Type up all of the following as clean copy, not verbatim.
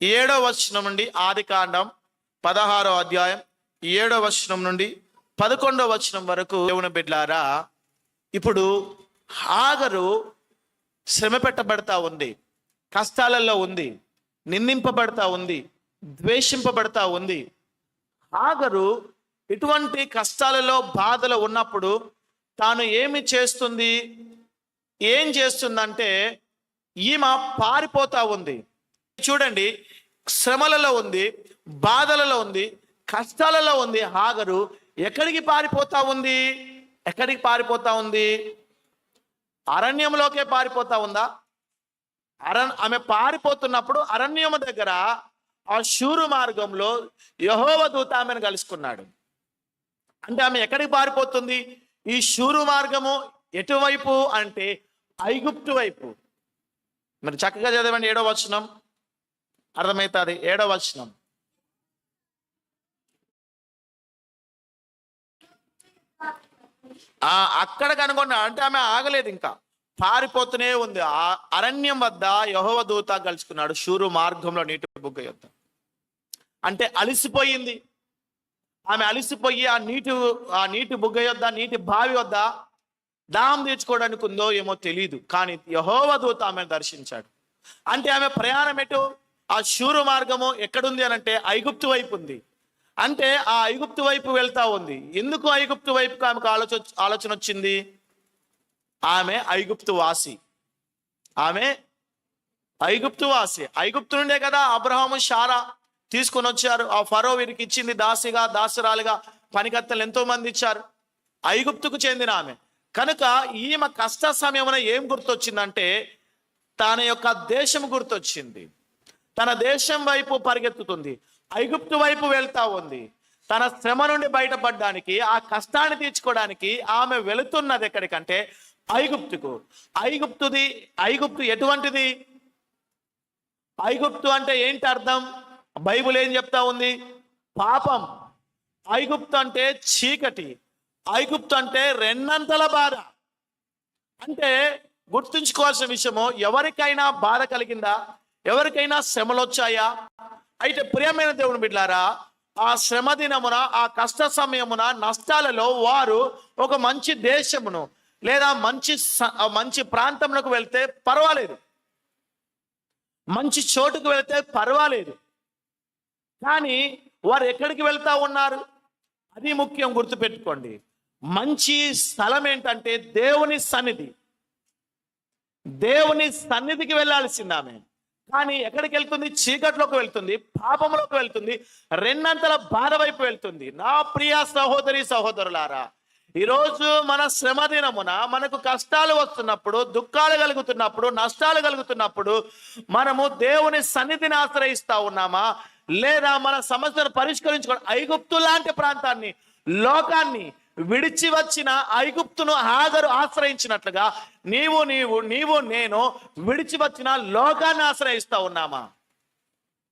7వ వచనం నుండి, ఆది కాండం 16వ అధ్యాయం 7వ వచనం నుండి 11వ వచనం వరకు, దేవుని బిడ్డలారా, ఇప్పుడు హాగరు శ్రమ పెట్టబడతా ఉంది, కష్టాలలో ఉంది, నిందింపబడతా ఉంది, ద్వేషింపబడతా ఉంది. హాగరు ఇటువంటి కష్టాలలో బాధలు ఉన్నప్పుడు తాను ఏమి చేస్తుంది? ఏం చేస్తుందంటే ఈమె పారిపోతా ఉంది. చూడండి, శ్రమలలో ఉంది, బాధలలో ఉంది, కష్టాలలో ఉంది. హాగరు ఎక్కడికి పారిపోతా ఉంది? ఎక్కడికి పారిపోతా ఉంది? అరణ్యంలోకే పారిపోతా ఉందా? ఆమె పారిపోతున్నప్పుడు అరణ్యము దగ్గర ఆ శూరు మార్గంలో యెహోవా దూత ఆమెను కలుసుకున్నాడు. అంటే ఆమె ఎక్కడికి పారిపోతుంది? ఈ శూరు మార్గము ఎటువైపు అంటే ఐగుప్తు వైపు. మరి చక్కగా చదవండి, 7వ వచనం అర్థమవుతుంది. 7వ వచనం, అక్కడ కనుగొన్నా అంటే ఆమె ఆగలేదు, ఇంకా పారిపోతూనే ఉంది. ఆ అరణ్యం వద్ద యెహోవా దూత కలుసుకున్నాడు, శూరు మార్గంలో నీటి బుగ్గ యొద్ద. అంటే అలిసిపోయింది ఆమె. అలిసిపోయి ఆ నీటి బుగ్గ యొద్ద, నీటి బావి వద్ద దాహం తీర్చుకోవడానికి ఉందో ఏమో తెలియదు, కానీ యెహోవా దూత ఆమెను దర్శించాడు. అంటే ఆమె ప్రయాణం ఎటు? ఆ శూరు మార్గము ఎక్కడుంది అని అంటే ఐగుప్తు వైపు ఉంది. అంటే ఆ ఐగుప్తు వైపు వెళ్తా ఉంది. ఎందుకు ఐగుప్తు వైపుకి ఆమెకు ఆలోచన వచ్చింది? ఆమె ఐగుప్తు వాసి. ఆమె ఐగుప్తు వాసి. ఐగుప్తు నుండే కదా అబ్రహాము శారా తీసుకొని వచ్చారు. ఆ ఫరో వీరికి ఇచ్చింది దాసిగా, దాసురాలుగా, పనికత్తెలు ఎంతో మంది ఇచ్చారు. ఐగుప్తుకు చెందిన ఆమె కనుక ఈమె కష్ట సమయమున ఏం గుర్తొచ్చిందంటే తన యొక్క దేశం గుర్తొచ్చింది. తన దేశం వైపు పరిగెత్తుతుంది, ఐగుప్తు వైపు వెళ్తా ఉంది. తన శ్రమ నుండి బయటపడడానికి, ఆ కష్టాన్ని తీర్చుకోవడానికి ఆమె వెళుతున్నది ఎక్కడికంటే ఐగుప్తుకు. ఐగుప్తు ఎటువంటిది? ఐగుప్తు అంటే ఏంటి అర్థం? బైబిల్ ఏం చెప్తా ఉంది? పాపం. ఐగుప్తు అంటే చీకటి. ఐగుప్తు అంటే రెండంతల బాధ. అంటే గుర్తుంచుకోవాల్సిన విషయము, ఎవరికైనా బాధ కలిగిందా? ఎవరికైనా శ్రమలు వచ్చాయా? అయితే ప్రియమైన దేవుని బిడ్డలారా, ఆ శ్రమ దినమున, ఆ కష్ట సమయమున, నష్టాలలో వారు ఒక మంచి దేశమును లేదా మంచి ప్రాంతంలోకి వెళ్తే పర్వాలేదు, మంచి చోటుకు వెళ్తే పర్వాలేదు. కానీ వారు ఎక్కడికి వెళ్తా ఉన్నారు? అది ముఖ్యం, గుర్తుపెట్టుకోండి. మంచి స్థలం ఏంటంటే దేవుని సన్నిధి. దేవుని సన్నిధికి వెళ్ళాల్సింది ఆమె. కానీ ఎక్కడికి వెళ్తుంది? చీకట్లోకి వెళ్తుంది, పాపంలోకి వెళ్తుంది, రెండంతల బాధ వైపు వెళ్తుంది. నా ప్రియ సహోదరి సహోదరులారా, ఈరోజు మన శ్రమ దినమున మనకు కష్టాలు వస్తున్నప్పుడు, దుఃఖాలు కలుగుతున్నప్పుడు, నష్టాలు కలుగుతున్నప్పుడు మనము దేవుని సన్నిధిని ఆశ్రయిస్తా ఉన్నామా? లేదా మన సమస్యను పరిష్కరించుకోవడం ఐగుప్తు లాంటి ప్రాంతాన్ని, లోకాన్ని విడిచి వచ్చిన ఐగుప్తును హాగరు ఆశ్రయించినట్లుగా నీవు నేను విడిచి వచ్చిన లోకాన్ని ఆశ్రయిస్తా ఉన్నామా?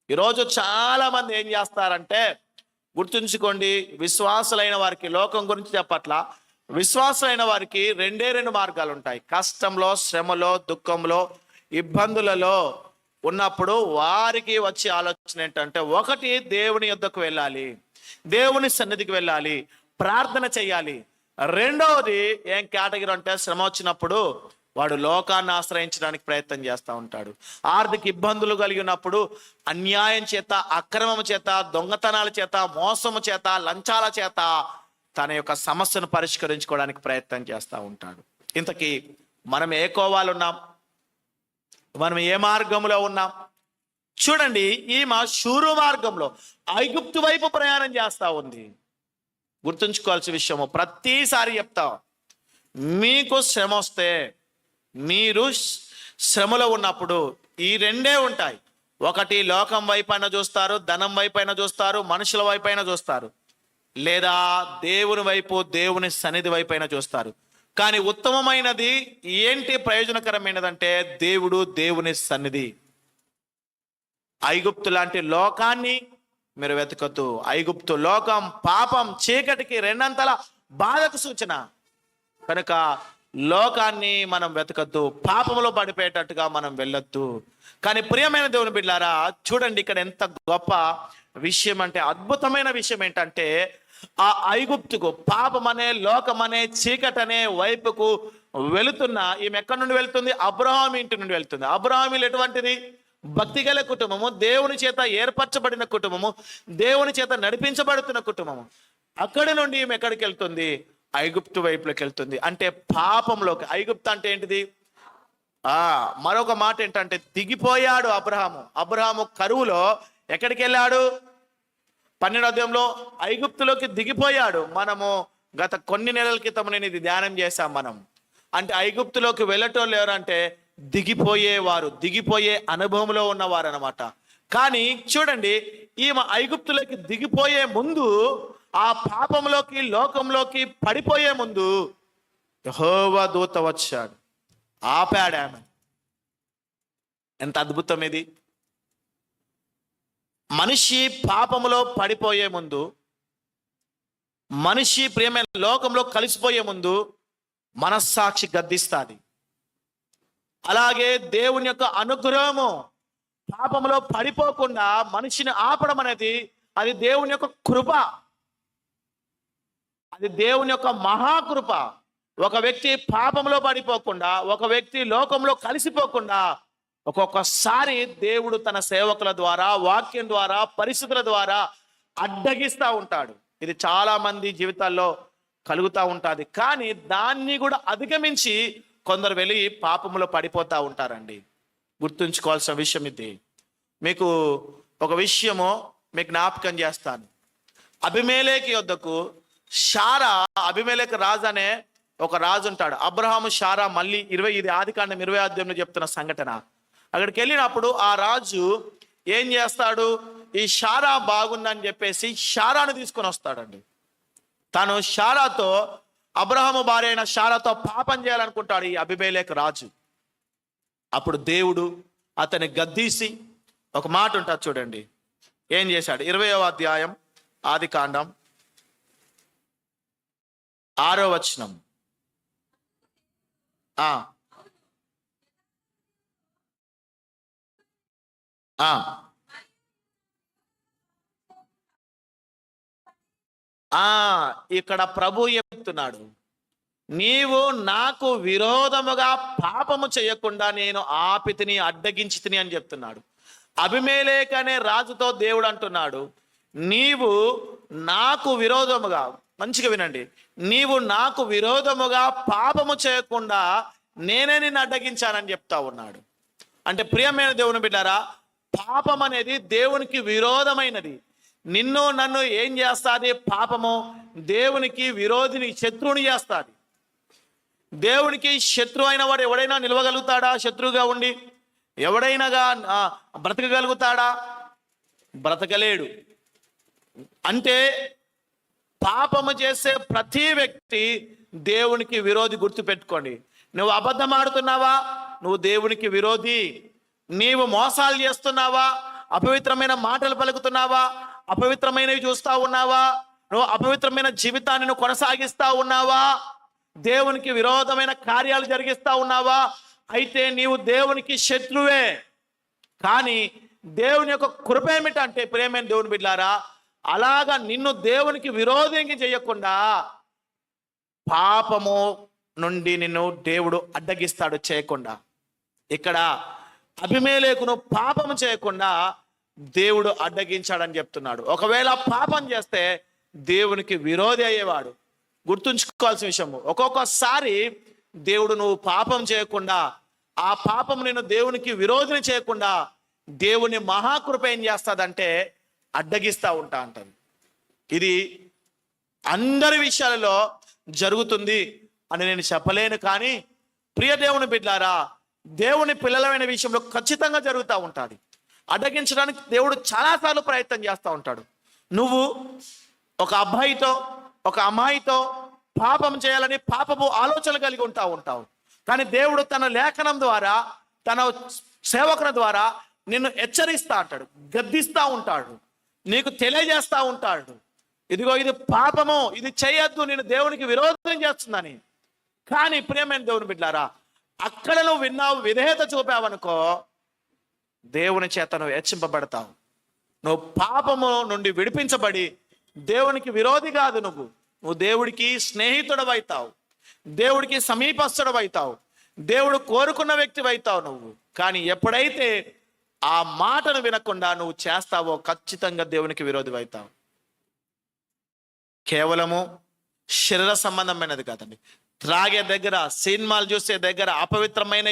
ఈరోజు చాలా మంది ఏం చేస్తారంటే, గుర్తుంచుకోండి, విశ్వాసులైన వారికి, లోకం గురించి చెప్పట్లా, విశ్వాసులైన వారికి రెండు మార్గాలు ఉంటాయి. కష్టంలో, శ్రమలో, దుఃఖంలో, ఇబ్బందులలో ఉన్నప్పుడు వారికి వచ్చే ఆలోచన ఏంటంటే, ఒకటి దేవుని యొద్దకు వెళ్ళాలి, దేవుని సన్నిధికి వెళ్ళాలి, ప్రార్థన చేయాలి. రెండవది ఏం కేటగిరీ అంటే, శ్రమ వచ్చినప్పుడు వాడు లోకాన్ని ఆశ్రయించడానికి ప్రయత్నం చేస్తూ ఉంటాడు. ఆర్థిక ఇబ్బందులు కలిగినప్పుడు అన్యాయం చేత, అక్రమం చేత, దొంగతనాల చేత, మోసము చేత, లంచాల చేత తన యొక్క సమస్యను పరిష్కరించుకోవడానికి ప్రయత్నం చేస్తూ ఉంటాడు. ఇంతకీ మనం ఏ కోవాలు ఉన్నాం? మనం ఏ మార్గంలో ఉన్నాం? చూడండి, ఈమె శూరు మార్గంలో ఐగుప్తు వైపు ప్రయాణం చేస్తూ ఉంది. గుర్తుంచుకోవాల్సిన విషయము, ప్రతిసారి చెప్తా, మీకు శ్రమ వస్తే, మీరు శ్రమలో ఉన్నప్పుడు ఈ రెండే ఉంటాయి. ఒకటి లోకం వైపైన చూస్తారు, ధనం వైపైన చూస్తారు, మనుషుల వైపైన చూస్తారు, లేదా దేవుని వైపు, దేవుని సన్నిధి వైపైన చూస్తారు. కానీ ఉత్తమమైనది ఏంటి, ప్రయోజనకరమైనదంటే దేవుడు, దేవుని సన్నిధి. ఐగుప్తు లాంటి లోకాన్ని మీరు వెతకద్దు. ఐగుప్తు లోకం, పాపం, చీకటికి రెండంతల బాధకు సూచన. కనుక లోకాన్ని మనం వెతకద్దు, పాపంలో పడిపోయేటట్టుగా మనం వెళ్ళొద్దు. కానీ ప్రియమైన దేవుని బిడ్డలారా, చూడండి ఇక్కడ ఎంత గొప్ప విషయం అంటే, అద్భుతమైన విషయం ఏంటంటే, ఆ ఐగుప్తుకు, పాపమనే లోకమనే చీకటనే వైపుకు వెళుతున్న ఈమె ఎక్కడి నుండి వెళ్తుంది? అబ్రహాం ఇంటి నుండి వెళ్తుంది. అబ్రహాం ఎటువంటిది? భక్తి గల కుటుంబము, దేవుని చేత ఏర్పరచబడిన కుటుంబము, దేవుని చేత నడిపించబడుతున్న కుటుంబము. అక్కడి నుండి ఈమె ఎక్కడికి వెళ్తుంది? ఐగుప్తు వైపులోకి వెళ్తుంది. అంటే పాపంలోకి. ఐగుప్తు అంటే ఏంటిది? మరొక మాట ఏంటంటే, దిగిపోయాడు అబ్రహాము. అబ్రహాము కరువులో ఎక్కడికి వెళ్ళాడు? 12వ అధ్యాయంలో ఐగుప్తులోకి దిగిపోయాడు. మనము గత కొన్ని నెలల క్రితం నేను ఇది ధ్యానం చేశాం. మనం అంటే ఐగుప్తులోకి వెళ్ళటం లేరంటే దిగిపోయేవారు, దిగిపోయే అనుభవంలో ఉన్నవారు అనమాట. కానీ చూడండి, ఈమె ఐగుప్తులోకి దిగిపోయే ముందు, ఆ పాపంలోకి లోకంలోకి పడిపోయే ముందు యెహోవా దూత వచ్చాడు, ఆపాడు ఆమె. ఎంత అద్భుతం ఇది! మనిషి పాపములో పడిపోయే ముందు, మనిషి ప్రియమైన లోకంలో కలిసిపోయే ముందు మనస్సాక్షి గద్దిస్తుంది. అలాగే దేవుని యొక్క అనుగ్రహము పాపములో పడిపోకుండా మనిషిని ఆపడం అనేది, అది దేవుని యొక్క కృప, అది దేవుని యొక్క మహాకృప. ఒక వ్యక్తి పాపంలో పడిపోకుండా, ఒక వ్యక్తి లోకంలో కలిసిపోకుండా ఒక్కొక్కసారి దేవుడు తన సేవకుల ద్వారా, వాక్యం ద్వారా, పరిస్థితుల ద్వారా అడ్డగిస్తూ ఉంటాడు. ఇది చాలా మంది జీవితాల్లో కలుగుతూ ఉంటుంది. కానీ దాన్ని కూడా అధిగమించి కొందరు వెళ్ళి పాపంలో పడిపోతూ ఉంటారండి. గుర్తుంచుకోవాల్సిన విషయం ఇది. మీకు ఒక విషయము మీకు జ్ఞాపకం చేస్తాను. అబీమెలెకు యొద్దకు షారా, అబీమెలెకు రాజు అనే ఒక రాజు ఉంటాడు. అబ్రహాము షారా మళ్ళీ ఇది ఆదికాండం 20వ అధ్యాయంలో చెప్తున్న సంఘటన. అక్కడికి వెళ్ళినప్పుడు ఆ రాజు ఏం చేస్తాడు? ఈ షారా బాగుందని చెప్పేసి షారాను తీసుకొని వస్తాడండి. తను షారాతో, అబ్రహాము భార్య అయిన షారాతో పాపం చేయాలనుకుంటాడు ఈ అబీమెలెకు రాజు. అప్పుడు దేవుడు అతన్ని గద్దీసి ఒక మాట ఉంటుంది చూడండి, ఏం చేశాడు? 20వ అధ్యాయం ఆదికాండం 6వ వచనం. ఇక్కడ ప్రభు చెప్తున్నాడు, నీవు నాకు విరోధముగా పాపము చేయకుండా నేను ఆపితిని, అడ్డగించి తిని అని చెప్తున్నాడు. అబీమెలెకు అనే రాజుతో దేవుడు అంటున్నాడు, నీవు నాకు విరోధముగా, మంచిగా వినండి, నీవు నాకు విరోధముగా పాపము చేయకుండా నేనే నిన్ను అడ్డగించానని చెప్తా ఉన్నాడు. అంటే ప్రియమైన దేవుని బిడ్డారా, పాపం అనేది దేవునికి విరోధమైనది. నిన్ను నన్ను ఏం చేస్తుంది? పాపము దేవునికి విరోధిని, శత్రువుని చేస్తుంది. దేవునికి శత్రువు అయిన వాడు ఎవడైనా నిలవగలుగుతాడా? శత్రువుగా ఉండి ఎవడైనాగా బ్రతకగలుగుతాడా? బ్రతకలేడు. అంటే పాపము చేసే ప్రతి వ్యక్తి దేవునికి విరోధి. గుర్తుపెట్టుకోండి. నువ్వు అబద్ధం ఆడుతున్నావా? నువ్వు దేవునికి విరోధి. నీవు మోసాలు చేస్తున్నావా? అపవిత్రమైన మాటలు పలుకుతున్నావా? అపవిత్రమైనవి చూస్తా ఉన్నావా? నువ్వు అపవిత్రమైన జీవితాన్ని నువ్వు కొనసాగిస్తా ఉన్నావా? దేవునికి విరోధమైన కార్యాలు జరిగిస్తా ఉన్నావా? అయితే నీవు దేవునికి శత్రువే. కానీ దేవుని యొక్క కృప ఏమిటంటే, ప్రియమైన దేవుని బిడ్డలారా, అలాగా నిన్ను దేవునికి విరోధంగా చేయకుండా పాపము నుండి నిన్ను దేవుడు అడ్డగిస్తాడు చేయకుండా. ఇక్కడ అబీమెలెకును పాపం చేయకుండా దేవుడు అడ్డగించాడని చెప్తున్నాడు. ఒకవేళ పాపం చేస్తే దేవునికి విరోధి అయ్యేవాడు. గుర్తుంచుకోవాల్సిన విషయము, ఒక్కొక్కసారి దేవుడు నువ్వు పాపం చేయకుండా, ఆ పాపం నిన్ను దేవునికి విరోధిని చేయకుండా దేవుని మహాకృప ఏం చేస్తుందంటే అడ్డగిస్తూ ఉంటా అంటారు. ఇది అందరి విషయాలలో జరుగుతుంది అని నేను చెప్పలేను. కానీ ప్రియ దేవుని బిడ్డలారా, దేవుని పిల్లలమైన విషయంలో ఖచ్చితంగా జరుగుతూ ఉంటుంది. అడ్డగించడానికి దేవుడు చాలాసార్లు ప్రయత్నం చేస్తూ ఉంటాడు. నువ్వు ఒక అబ్బాయితో, ఒక అమ్మాయితో పాపం చేయాలని పాపపు ఆలోచనలు కలిగి ఉంటావు. కానీ దేవుడు తన లేఖనం ద్వారా, తన సేవకుల ద్వారా నిన్ను హెచ్చరిస్తూ ఉంటాడు, గద్దిస్తూ ఉంటాడు, నీకు తెలియజేస్తూ ఉంటాడు. ఇదిగో ఇది పాపము, ఇది చేయొద్దు, నేను దేవునికి విరోధం చేస్తుందని. కానీ ప్రియమైన దేవుని బిడ్డారా, అక్కడ నువ్వు విన్నావు, విధేయత చూపావనుకో, దేవుని చేత నువ్వు హెచ్చింపబడతావు. నువ్వు పాపము నుండి విడిపించబడి దేవునికి విరోధి కాదు, నువ్వు దేవుడికి స్నేహితుడు అవుతావు, దేవుడికి సమీపస్తుడు అవుతావు, దేవుడు కోరుకున్న వ్యక్తి అవుతావు నువ్వు. కానీ ఎప్పుడైతే ఆ మాటను వినకుండా నువ్వు చేస్తావో ఖచ్చితంగా దేవునికి విరోధి అవుతావు. కేవలము శరీర సంబంధమైనది కాదండి, త్రాగే దగ్గర, సినిమాలు చూసే దగ్గర, అపవిత్రమైన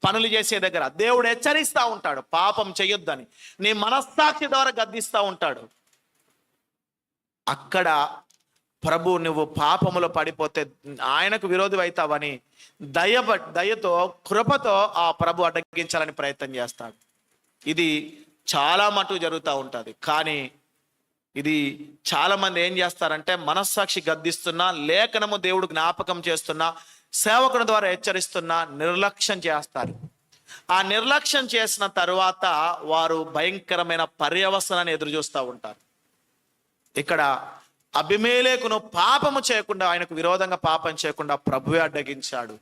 పనులు చేసే దగ్గర దేవుడు హెచ్చరిస్తూ ఉంటాడు పాపం చేయొద్దని, నీ మనస్సాక్షి ద్వారా గద్దిస్తూ ఉంటాడు. అక్కడ ప్రభు నువ్వు పాపములో పడిపోతే ఆయనకు విరోధి అవుతావని దయతో కృపతో ఆ ప్రభు అడ్డగించాలని ప్రయత్నం చేస్తాడు. ఇది చాలా మటుకు జరుగుతూ ఉంటుంది. కానీ ఇది చాలా మంది ఏం చేస్తారంటే, మనస్సాక్షి గద్దిస్తున్నా, లేఖనము దేవుడు జ్ఞాపకం చేస్తున్నా, సేవకుని ద్వారా హెచ్చరిస్తున్నా నిర్లక్ష్యం చేస్తారు. ఆ నిర్లక్ష్యం చేసిన తరువాత వారు భయంకరమైన పర్యవసనాన్ని ఎదురు చూస్తూ ఉంటారు. ఇక్కడ అబీమెలెకును పాపము చేయకుండా, ఆయనకు విరోధంగా పాపం చేయకుండా ప్రభువే అడ్డగించాడు.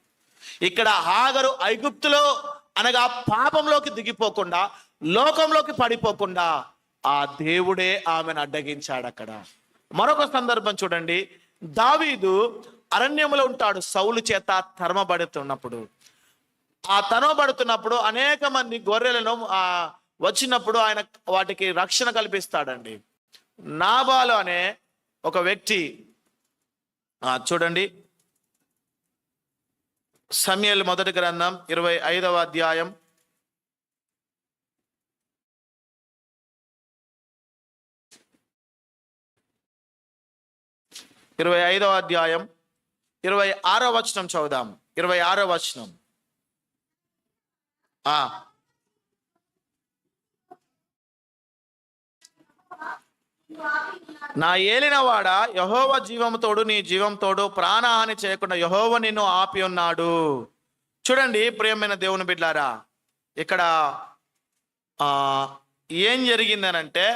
ఇక్కడ హాగరు ఐగుప్తులో అనగా పాపంలోకి దిగిపోకుండా, లోకంలోకి పడిపోకుండా ఆ దేవుడే ఆమెను అడ్డగించాడు. అక్కడ మరొక సందర్భం చూడండి, దావీదు అరణ్యములో ఉంటాడు, సౌలు చేత తరమబడుతున్నప్పుడు. ఆ తరమబడుతున్నప్పుడు అనేక మంది గొర్రెలను వచ్చినప్పుడు ఆయన వాటికి రక్షణ కల్పిస్తాడండి. నాబాలు అనే ఒక వ్యక్తి, చూడండి సమూయేలు మొదటి గ్రంథం 25వ అధ్యాయం 25వ అధ్యాయం 26వ వచనం చదువుదాం. 26వ వచనం. నా ఏలినవాడ యెహోవా జీవంతోడు, నీ జీవంతోడు, ప్రాణహాని చేయకుండా యెహోవా నిన్ను ఆపి ఉన్నాడు. చూడండి ప్రియమైన దేవుని బిడ్డారా, ఇక్కడ ఏం జరిగిందనంటే,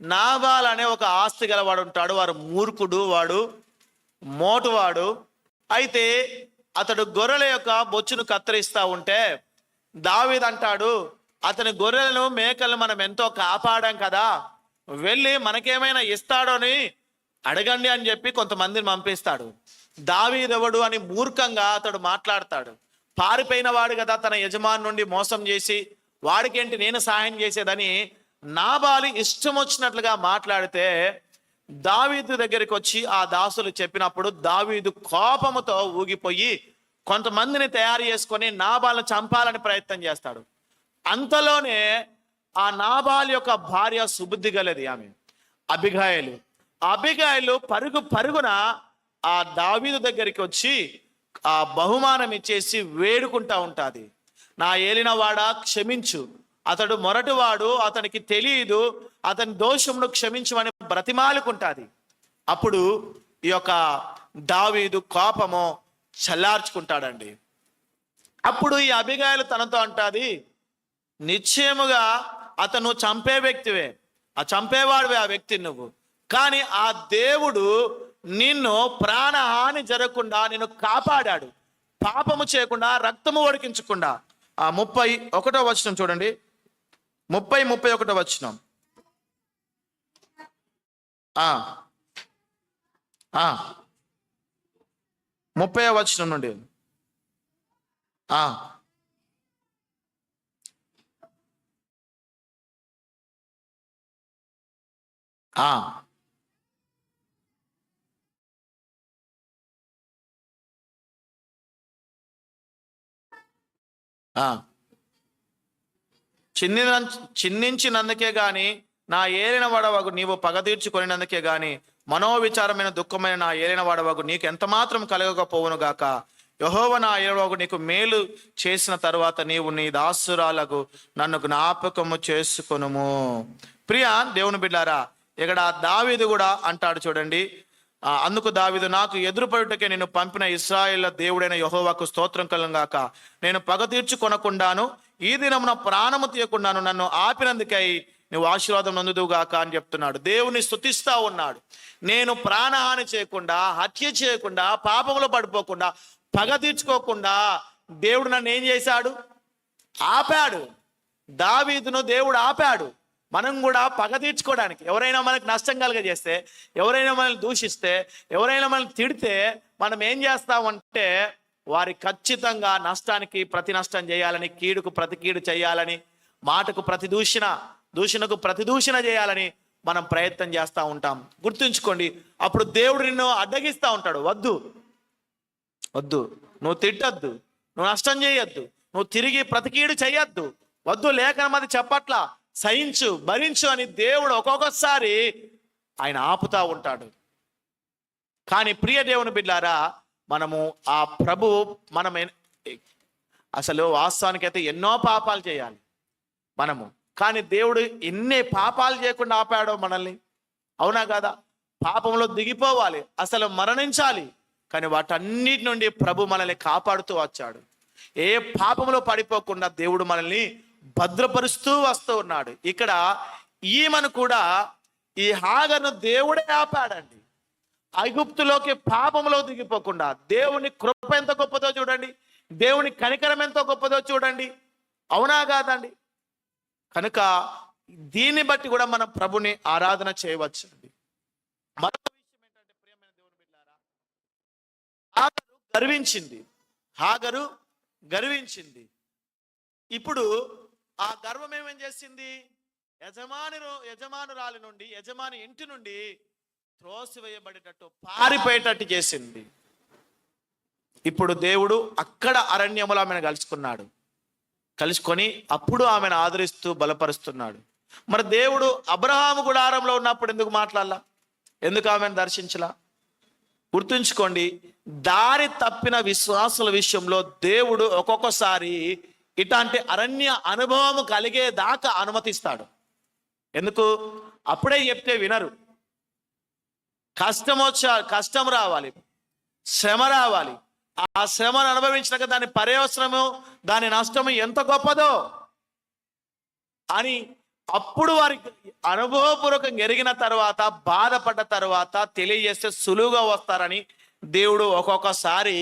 నాబాల్ అనే ఒక ఆస్తి గలవాడు ఉంటాడు. వాడు మూర్ఖుడు, వాడు మోటువాడు. అయితే అతడు గొర్రెల యొక్క బొచ్చును కత్తిరిస్తూ ఉంటే దావీదు అంటాడు, అతని గొర్రెలను మేకలను మనం ఎంతో కాపాడాం కదా, వెళ్ళి మనకేమైనా ఇస్తాడని అడగండి అని చెప్పి కొంతమందిని పంపిస్తాడు. దావీదెవడు అని మూర్ఖంగా అతడు మాట్లాడతాడు. పారిపోయిన వాడు కదా, తన యజమాని నుండి మోసం చేసి వాడికేంటి నేను సహాయం చేసేదని నాబాలు ఇష్టం వచ్చినట్లుగా మాట్లాడితే, దావీదు దగ్గరికి వచ్చి ఆ దాసులు చెప్పినప్పుడు దావీదు కోపముతో ఊగిపోయి కొంతమందిని తయారు చేసుకొని నాబాలను చంపాలని ప్రయత్నం చేస్తాడు. అంతలోనే ఆ నాబాల్ యొక్క భార్య సుబుద్ధి గలది, ఆమె అబిగాయిలు పరుగున ఆ దావీదు దగ్గరికి వచ్చి ఆ బహుమానం ఇచ్చేసి వేడుకుంటా ఉంటుంది. నా ఏలినవాడా క్షమించు, అతడు మొరటివాడు, అతనికి తెలియదు, అతని దోషమును క్షమించమని బ్రతిమాలుకుంటుంది. అప్పుడు ఈ యొక్క దావీదు కోపము చల్లార్చుకుంటాడండి. అప్పుడు ఈ అబిగాయిలు తనతో అంటాది, నిశ్చయముగా అతను చంపే వ్యక్తివే, ఆ చంపేవాడివే ఆ వ్యక్తి నువ్వు, కానీ ఆ దేవుడు నిన్ను ప్రాణహాని జరగకుండా నిన్ను కాపాడాడు, పాపము చేయకుండా, రక్తము ఒడికించకుండా. ఆ 31వ వచనం చూడండి, 31వ వచనం. 30వ వచనం నుండి చిందించినందుకే గాని నా ఏలిన వాడవగు నీవు పగ తీర్చుకొనినందుకే గాని మనోవిచారమైన దుఃఖమైన నా ఏలిన వాడవగు నీకు ఎంత మాత్రం కలగకపోవును గాక. యెహోవా నా ఏలినవాడు నీకు మేలు చేసిన తరువాత నీవు నీ దాసురాలకు నన్ను జ్ఞాపకము చేసుకొనుము. ప్రియ దేవుని బిడ్డారా, ఇక్కడ దావీదు కూడా అంటాడు చూడండి, అందుకు దావీదు, నాకు ఎదురుపడుటకే నేను పంపిన ఇశ్రాయేలు దేవుడైన యెహోవాకు స్తోత్రం కలుగాక. నేను పగ తీర్చుకొనకుండాను ఈ దినమున ప్రాణము తీయకుండాను నన్ను ఆపినందుకై నువ్వు ఆశీర్వాదం నందుదుగాక అని చెప్తున్నాడు. దేవుని స్తుతిస్తా ఉన్నాడు. నేను ప్రాణహాని చేయకుండా, హత్య చేయకుండా, పాపంలో పడిపోకుండా, పగ తీర్చుకోకుండా దేవుడు నన్ను ఏం చేశాడు? ఆపాడు. దావీదును దేవుడు ఆపాడు. మనం కూడా పగ తీర్చుకోవడానికి, ఎవరైనా మనకు నష్టం కలుగజేస్తే, ఎవరైనా మనల్ని దూషిస్తే, ఎవరైనా మనల్ని తిడితే మనం ఏం చేస్తామంటే వారి ఖచ్చితంగా నష్టానికి ప్రతి నష్టం చేయాలని, కీడుకు ప్రతి కీడు చేయాలని, మాటకు ప్రతి దూషణకు ప్రతి దూషణ చేయాలని మనం ప్రయత్నం చేస్తూ ఉంటాం. గుర్తుంచుకోండి, అప్పుడు దేవుడు నిన్ను అడ్డగిస్తూ ఉంటాడు. వద్దు, నువ్వు తిట్టద్దు, నువ్వు నష్టం చేయొద్దు, నువ్వు తిరిగి ప్రతి కీడు చేయొద్దు, వద్దు, లేఖనం అది చెప్పట్లా, సహించు, భరించు అని దేవుడు ఒక్కొక్కసారి ఆయన ఆపుతా ఉంటాడు. కానీ ప్రియ దేవుని బిడ్డారా, మనము ఆ ప్రభు మనం అసలు వాస్తవానికైతే ఎన్నో పాపాలు చేయాలి మనము, కానీ దేవుడు ఎన్ని పాపాలు చేయకుండా ఆపాడో మనల్ని. అవునా కదా? పాపంలో దిగిపోవాలి, అసలు మరణించాలి, కానీ వాటన్నిటి నుండి ప్రభు మనల్ని కాపాడుతూ వచ్చాడు. ఏ పాపంలో పడిపోకుండా దేవుడు మనల్ని భద్రపరుస్తూ వస్తూ ఉన్నాడు. ఇక్కడ ఈమెను కూడా, ఈ హాగరును దేవుడే ఆపాడండి. ఐగుప్తులోకి పాపంలో దిగిపోకుండా. దేవుని కృప ఎంత గొప్పదో చూడండి, దేవుని కనికరం ఎంతో గొప్పదో చూడండి. అవునా కాదండి? కనుక దీన్ని బట్టి కూడా మనం ప్రభుని ఆరాధన చేయవచ్చు అండి. మరొక విషయం ఏంటంటే ప్రియమైన దేవుని బిడ్డలారా, హాగరు గర్వించింది. ఇప్పుడు ఆ గర్వం ఏమేం చేసింది? యజమానురాలి నుండి, యజమాని ఇంటి నుండి త్రోసివేయబడేటట్టు, పారిపోయేటట్టు చేసింది. ఇప్పుడు దేవుడు అక్కడ అరణ్యములో ఆమెను కలుసుకొని అప్పుడు ఆమెను ఆదరిస్తూ బలపరుస్తున్నాడు. మరి దేవుడు అబ్రహాము గుడారంలో ఉన్నప్పుడు ఎందుకు మాట్లాడలా? ఎందుకు ఆమెను దర్శించలా? గుర్తుంచుకోండి, దారి తప్పిన విశ్వాసుల విషయంలో దేవుడు ఒక్కొక్కసారి ఇట్లాంటి అరణ్య అనుభవం కలిగేదాకా అనుమతిస్తాడు. ఎందుకు? అప్పుడే చెప్తే వినరు. కష్టం రావాలి, శ్రమ రావాలి. ఆ శ్రమను అనుభవించినాక దాని పర్యవసరము, దాని నష్టము ఎంత గొప్పదో అని అప్పుడు వారికి అనుభవపూర్వకంగా ఎరిగిన తర్వాత, బాధపడ్డ తర్వాత తెలియజేస్తే సులువుగా వస్తారని దేవుడు ఒక్కొక్కసారి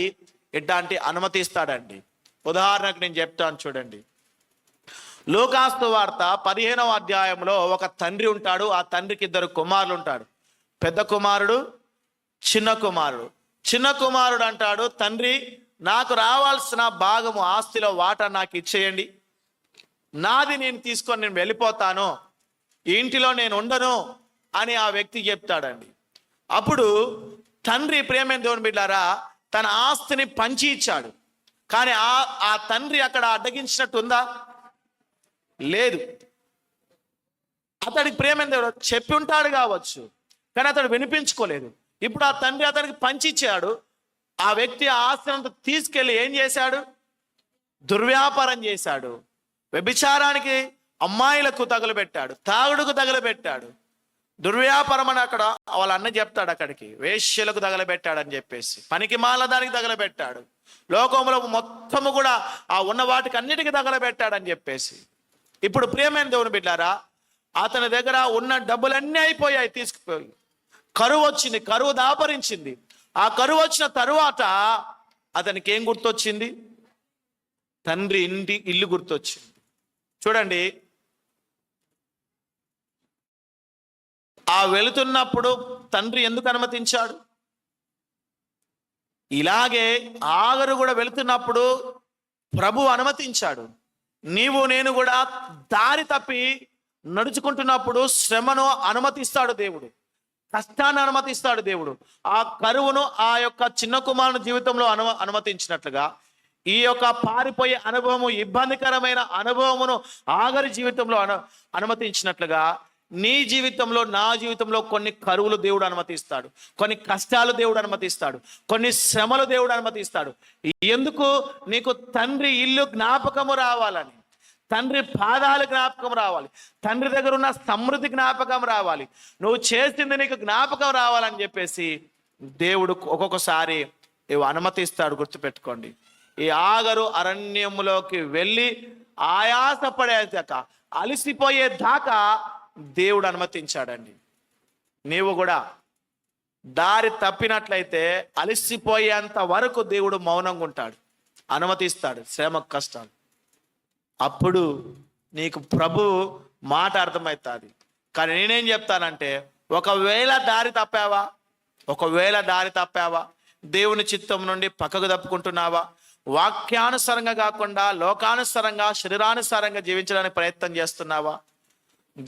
ఇట్లాంటి అనుమతిస్తాడండి. ఉదాహరణకు నేను చెప్తాను చూడండి. లూకాసు వార్త 15వ అధ్యాయంలో ఒక తండ్రి ఉంటాడు. ఆ తండ్రికి 2 కుమారులు ఉంటాడు. పెద్ద కుమారుడు, చిన్న కుమారుడు. చిన్న కుమారుడు అంటాడు, తండ్రి నాకు రావాల్సిన భాగము, ఆస్తిలో వాటా నాకు ఇచ్చేయండి, నాది నేను తీసుకొని నేను వెళ్ళిపోతాను, ఈ ఇంటిలో నేను ఉండను అని ఆ వ్యక్తి చెప్తాడండి. అప్పుడు తండ్రి, ప్రియమైన దేవుని బిడ్డారా, తన ఆస్తిని పంచి ఇచ్చాడు. కానీ ఆ తండ్రి అక్కడ అడ్డగించినట్టు ఉందా? లేదు. అతడికి ప్రియమైన దేవుడు చెప్పి ఉంటాడు కావచ్చు, కానీ అతడు వినిపించుకోలేదు. ఇప్పుడు ఆ తండ్రి అతనికి పంచిచ్చాడు. ఆ వ్యక్తి ఆ ఆస్తిని అంతా తీసుకెళ్ళి ఏం చేశాడు? దుర్వ్యాపారం చేశాడు. వ్యభిచారానికి, అమ్మాయిలకు తగులబెట్టాడు, తాగుడుకు తగులబెట్టాడు. దుర్వ్యాపారం అని అక్కడ వాళ్ళ అన్న చెప్తాడు, అక్కడికి వేశ్యలకు తగలబెట్టాడని చెప్పేసి, పనికి మాల దానికి తగలబెట్టాడు, లోకంలో మొత్తము కూడా ఆ ఉన్న వాటికి అన్నిటికీ తగలబెట్టాడని చెప్పేసి. ఇప్పుడు ప్రియమైన దేవుని బిడ్డారా, అతని దగ్గర ఉన్న డబ్బులన్నీ అయిపోయాయి, తీసుకుపోయి. కరువు వచ్చింది, కరువు దాపరించింది. ఆ కరువు వచ్చిన తరువాత అతనికి ఏం గుర్తొచ్చింది? తండ్రి ఇల్లు గుర్తొచ్చింది. చూడండి, ఆ వెళుతున్నప్పుడు తండ్రి ఎందుకు అనుమతించాడు? ఇలాగే ఆగరు కూడా వెళుతున్నప్పుడు ప్రభు అనుమతించాడు. నీవు నేను కూడా దారి తప్పి నడుచుకుంటున్నప్పుడు శ్రమను అనుమతిస్తాడు దేవుడు, కష్టాన్ని అనుమతిస్తాడు దేవుడు. ఆ కరువును ఆ యొక్క చిన్న కుమారుని జీవితంలో అనుమతించినట్లుగా, ఈ యొక్క పారిపోయే అనుభవము, ఇబ్బందికరమైన అనుభవమును ఆగరి జీవితంలో అనుమతించినట్లుగా, నీ జీవితంలో, నా జీవితంలో కొన్ని కరువులు దేవుడు అనుమతిస్తాడు, కొన్ని కష్టాలు దేవుడు అనుమతిస్తాడు, కొన్ని శ్రమలు దేవుడు అనుమతిస్తాడు. ఎందుకు? నీకు తండ్రి ఇల్లు జ్ఞాపకము రావాలని, తండ్రి పాదాలు జ్ఞాపకం రావాలి, తండ్రి దగ్గర ఉన్న సమృద్ధి జ్ఞాపకం రావాలి, నువ్వు చేసింది నీకు జ్ఞాపకం రావాలని చెప్పేసి దేవుడు ఒక్కొక్కసారి ఇవి అనుమతిస్తాడు. గుర్తుపెట్టుకోండి. ఈ ఆగరు అరణ్యములోకి వెళ్ళి ఆయాసపడేదాకా, అలసిపోయేదాకా దేవుడు అనుమతించాడండి. నీవు కూడా దారి తప్పినట్లయితే అలసిపోయేంత వరకు దేవుడు మౌనంగా ఉంటాడు, అనుమతిస్తాడు శ్రమ కష్టాలు. అప్పుడు నీకు ప్రభు మాట అర్థమవుతుంది. కానీ నేనేం చెప్తానంటే, ఒకవేళ దారి తప్పావా, దేవుని చిత్తం నుండి పక్కకు తప్పుకుంటున్నావా, వాక్యానుసారంగా కాకుండా లోకానుసారంగా శరీరానుసారంగా జీవించడానికి ప్రయత్నం చేస్తున్నావా,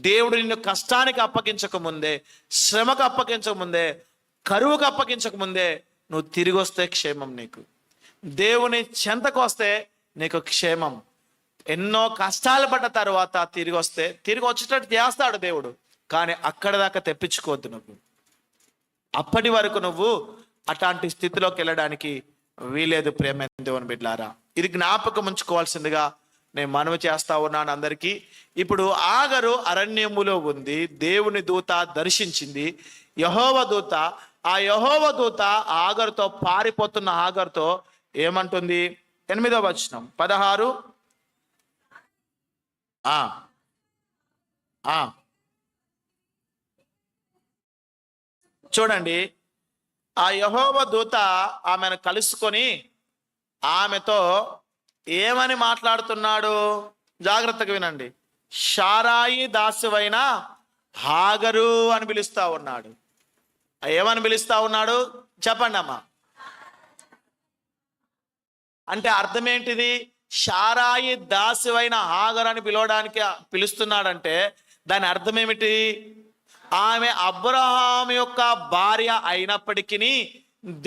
దేవుడు నిన్ను కష్టానికి అప్పగించక ముందే, శ్రమకు అప్పగించక ముందే, కరువుకు అప్పగించక ముందే నువ్వు తిరిగి వస్తే క్షేమం. నీకు దేవుని చెంతకు వస్తే నీకు క్షేమం. ఎన్నో కష్టాలు పడ్డ తర్వాత తిరిగి వచ్చేటట్టు చేస్తాడు దేవుడు. కానీ అక్కడ దాకా తెప్పించుకోవద్దు నువ్వు. అప్పటి వరకు నువ్వు అట్లాంటి స్థితిలోకి వెళ్ళడానికి వీలేదు. ప్రేమ దేవుని బిడ్డలారా, ఇది జ్ఞాపకం ఉంచుకోవాల్సిందిగా నేను మనవి చేస్తా ఉన్నాను అందరికీ. ఇప్పుడు ఆగరు అరణ్యములో ఉంది, దేవుని దూత దర్శించింది, యెహోవా దూత. ఆ యెహోవా దూత ఆగరుతో, పారిపోతున్న ఆగరుతో ఏమంటుంది? 8వ వచనం 16. చూడండి, ఆ యెహోవా దూత ఆమెను కలుసుకొని ఆమెతో ఏమని మాట్లాడుతున్నాడు? జాగ్రత్తగా వినండి. షారాయి దాసువైన హాగరు అని పిలుస్తా ఉన్నాడు. ఏమని పిలుస్తా ఉన్నాడు చెప్పండి అమ్మా. అంటే అర్థం ఏంటిది? షారాయి దాసువైన హాగరు అని పిలుస్తున్నాడంటే దాని అర్థం ఏమిటి? ఆమె అబ్రహాము యొక్క భార్య అయినప్పటికీ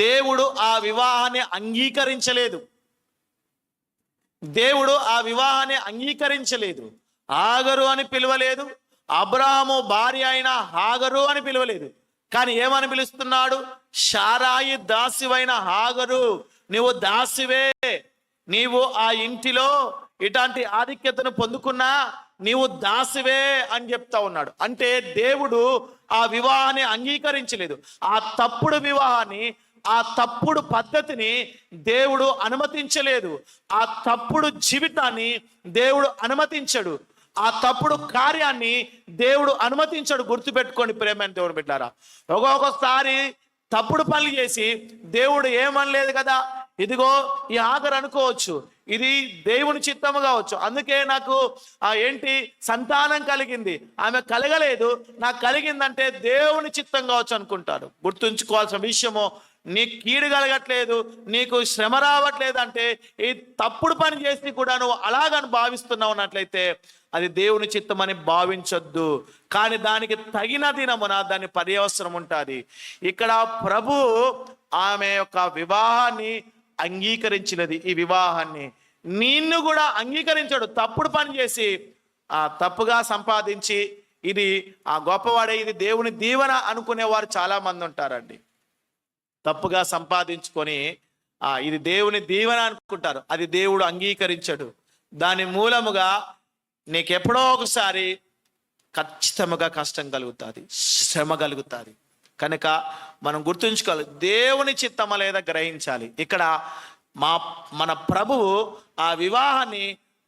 దేవుడు ఆ వివాహాన్ని అంగీకరించలేదు. హాగరు అని పిలవలేదు, అబ్రహాము భార్య అయిన హాగరు అని పిలవలేదు. కానీ ఏమని పిలుస్తున్నాడు? షారాయి దాసివైన హాగరు, నీవు దాసివే, నీవు ఆ ఇంటిలో ఇట్లాంటి ఆధిక్యతను పొందుకున్నా నీవు దాసివే అని చెప్తా ఉన్నాడు. అంటే దేవుడు ఆ వివాహాన్ని అంగీకరించలేదు. ఆ తప్పుడు వివాహాన్ని, ఆ తప్పుడు పద్ధతిని దేవుడు అనుమతించలేదు. ఆ తప్పుడు జీవితాన్ని దేవుడు అనుమతించడు. ఆ తప్పుడు కార్యాన్ని దేవుడు అనుమతించడు. గుర్తుపెట్టుకోండి ప్రేమ దేవుడు బిడ్డారా. ఒక్కొక్కసారి తప్పుడు పనులు చేసి దేవుడు ఏమనలేదు కదా, ఇదిగో ఈ ఆఖరు అనుకోవచ్చు, ఇది దేవుని చిత్తము కావచ్చు, అందుకే నాకు సంతానం కలిగింది, ఆమె కలగలేదు, నాకు కలిగిందంటే దేవుని చిత్తం కావచ్చు అనుకుంటారు. గుర్తుంచుకోవాల్సిన విషయము, నీ కీడు కలగట్లేదు, నీకు శ్రమ రావట్లేదు అంటే ఈ తప్పుడు పని చేసి కూడా నువ్వు అలాగని భావిస్తున్నావు అన్నట్లయితే అది దేవుని చిత్తం అని భావించొద్దు. కానీ దానికి తగిన దినమున దాని పర్యవసరం ఉంటుంది. ఇక్కడ ప్రభు ఆమె యొక్క వివాహాన్ని అంగీకరించినది. ఈ వివాహాన్ని నిన్ను కూడా అంగీకరించాడు. తప్పుడు పని చేసి తప్పుగా సంపాదించి ఇది గొప్పవాడే, ఇది దేవుని దీవెన అనుకునేవారు చాలా మంది ఉంటారండి. తప్పుగా సంపాదించుకొని ఇది దేవుని దీవెన అనుకుంటారు. అది దేవుడు అంగీకరించడు. దాని మూలముగా నీకెప్పుడో ఒకసారి ఖచ్చితంగా కష్టం కలుగుతుంది, శ్రమ కలుగుతుంది. కనుక మనం గుర్తుంచుకోవాలి, దేవుని చిత్తమ లేదా గ్రహించాలి. ఇక్కడ మన ప్రభువు ఆ వివాహాన్ని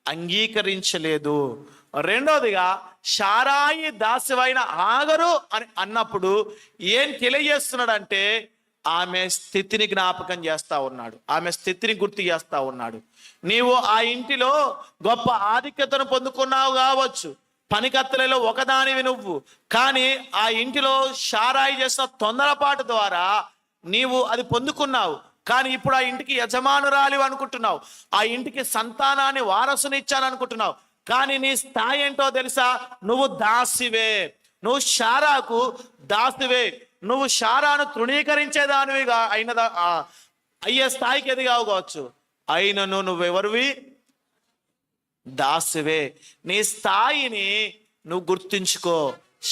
అంగీకరించలేదు. రెండోదిగా షారాయి దాసివైన హాగరు అని అన్నప్పుడు ఏం తెలియజేస్తున్నాడంటే ఆమె స్థితిని జ్ఞాపకం చేస్తా ఉన్నాడు, ఆమె స్థితిని గుర్తు చేస్తా ఉన్నాడు. నీవు ఆ ఇంటిలో గొప్ప ఆధిక్యతను పొందుకున్నావు కావచ్చు, పనికత్తెలలో ఒకదానివి నువ్వు, కానీ ఆ ఇంటిలో షారాయి చేసిన తొందరపాటు ద్వారా నీవు అది పొందుకున్నావు. కానీ ఇప్పుడు ఆ ఇంటికి యజమానురాలి అనుకుంటున్నావు, ఆ ఇంటికి సంతానాన్ని వారసునిచ్చాను అనుకుంటున్నావు. కానీ నీ స్థాయి ఏంటో తెలుసా? నువ్వు దాసివే, నువ్వు షారాకు దాసివే. నువ్వు షారాను తృణీకరించేదానివిగా అయ్యే స్థాయికి ఎదిగావు కావచ్చు, అయినను నువ్వెవరివి? దాసివే. నీ స్థాయిని నువ్వు గుర్తుంచుకో.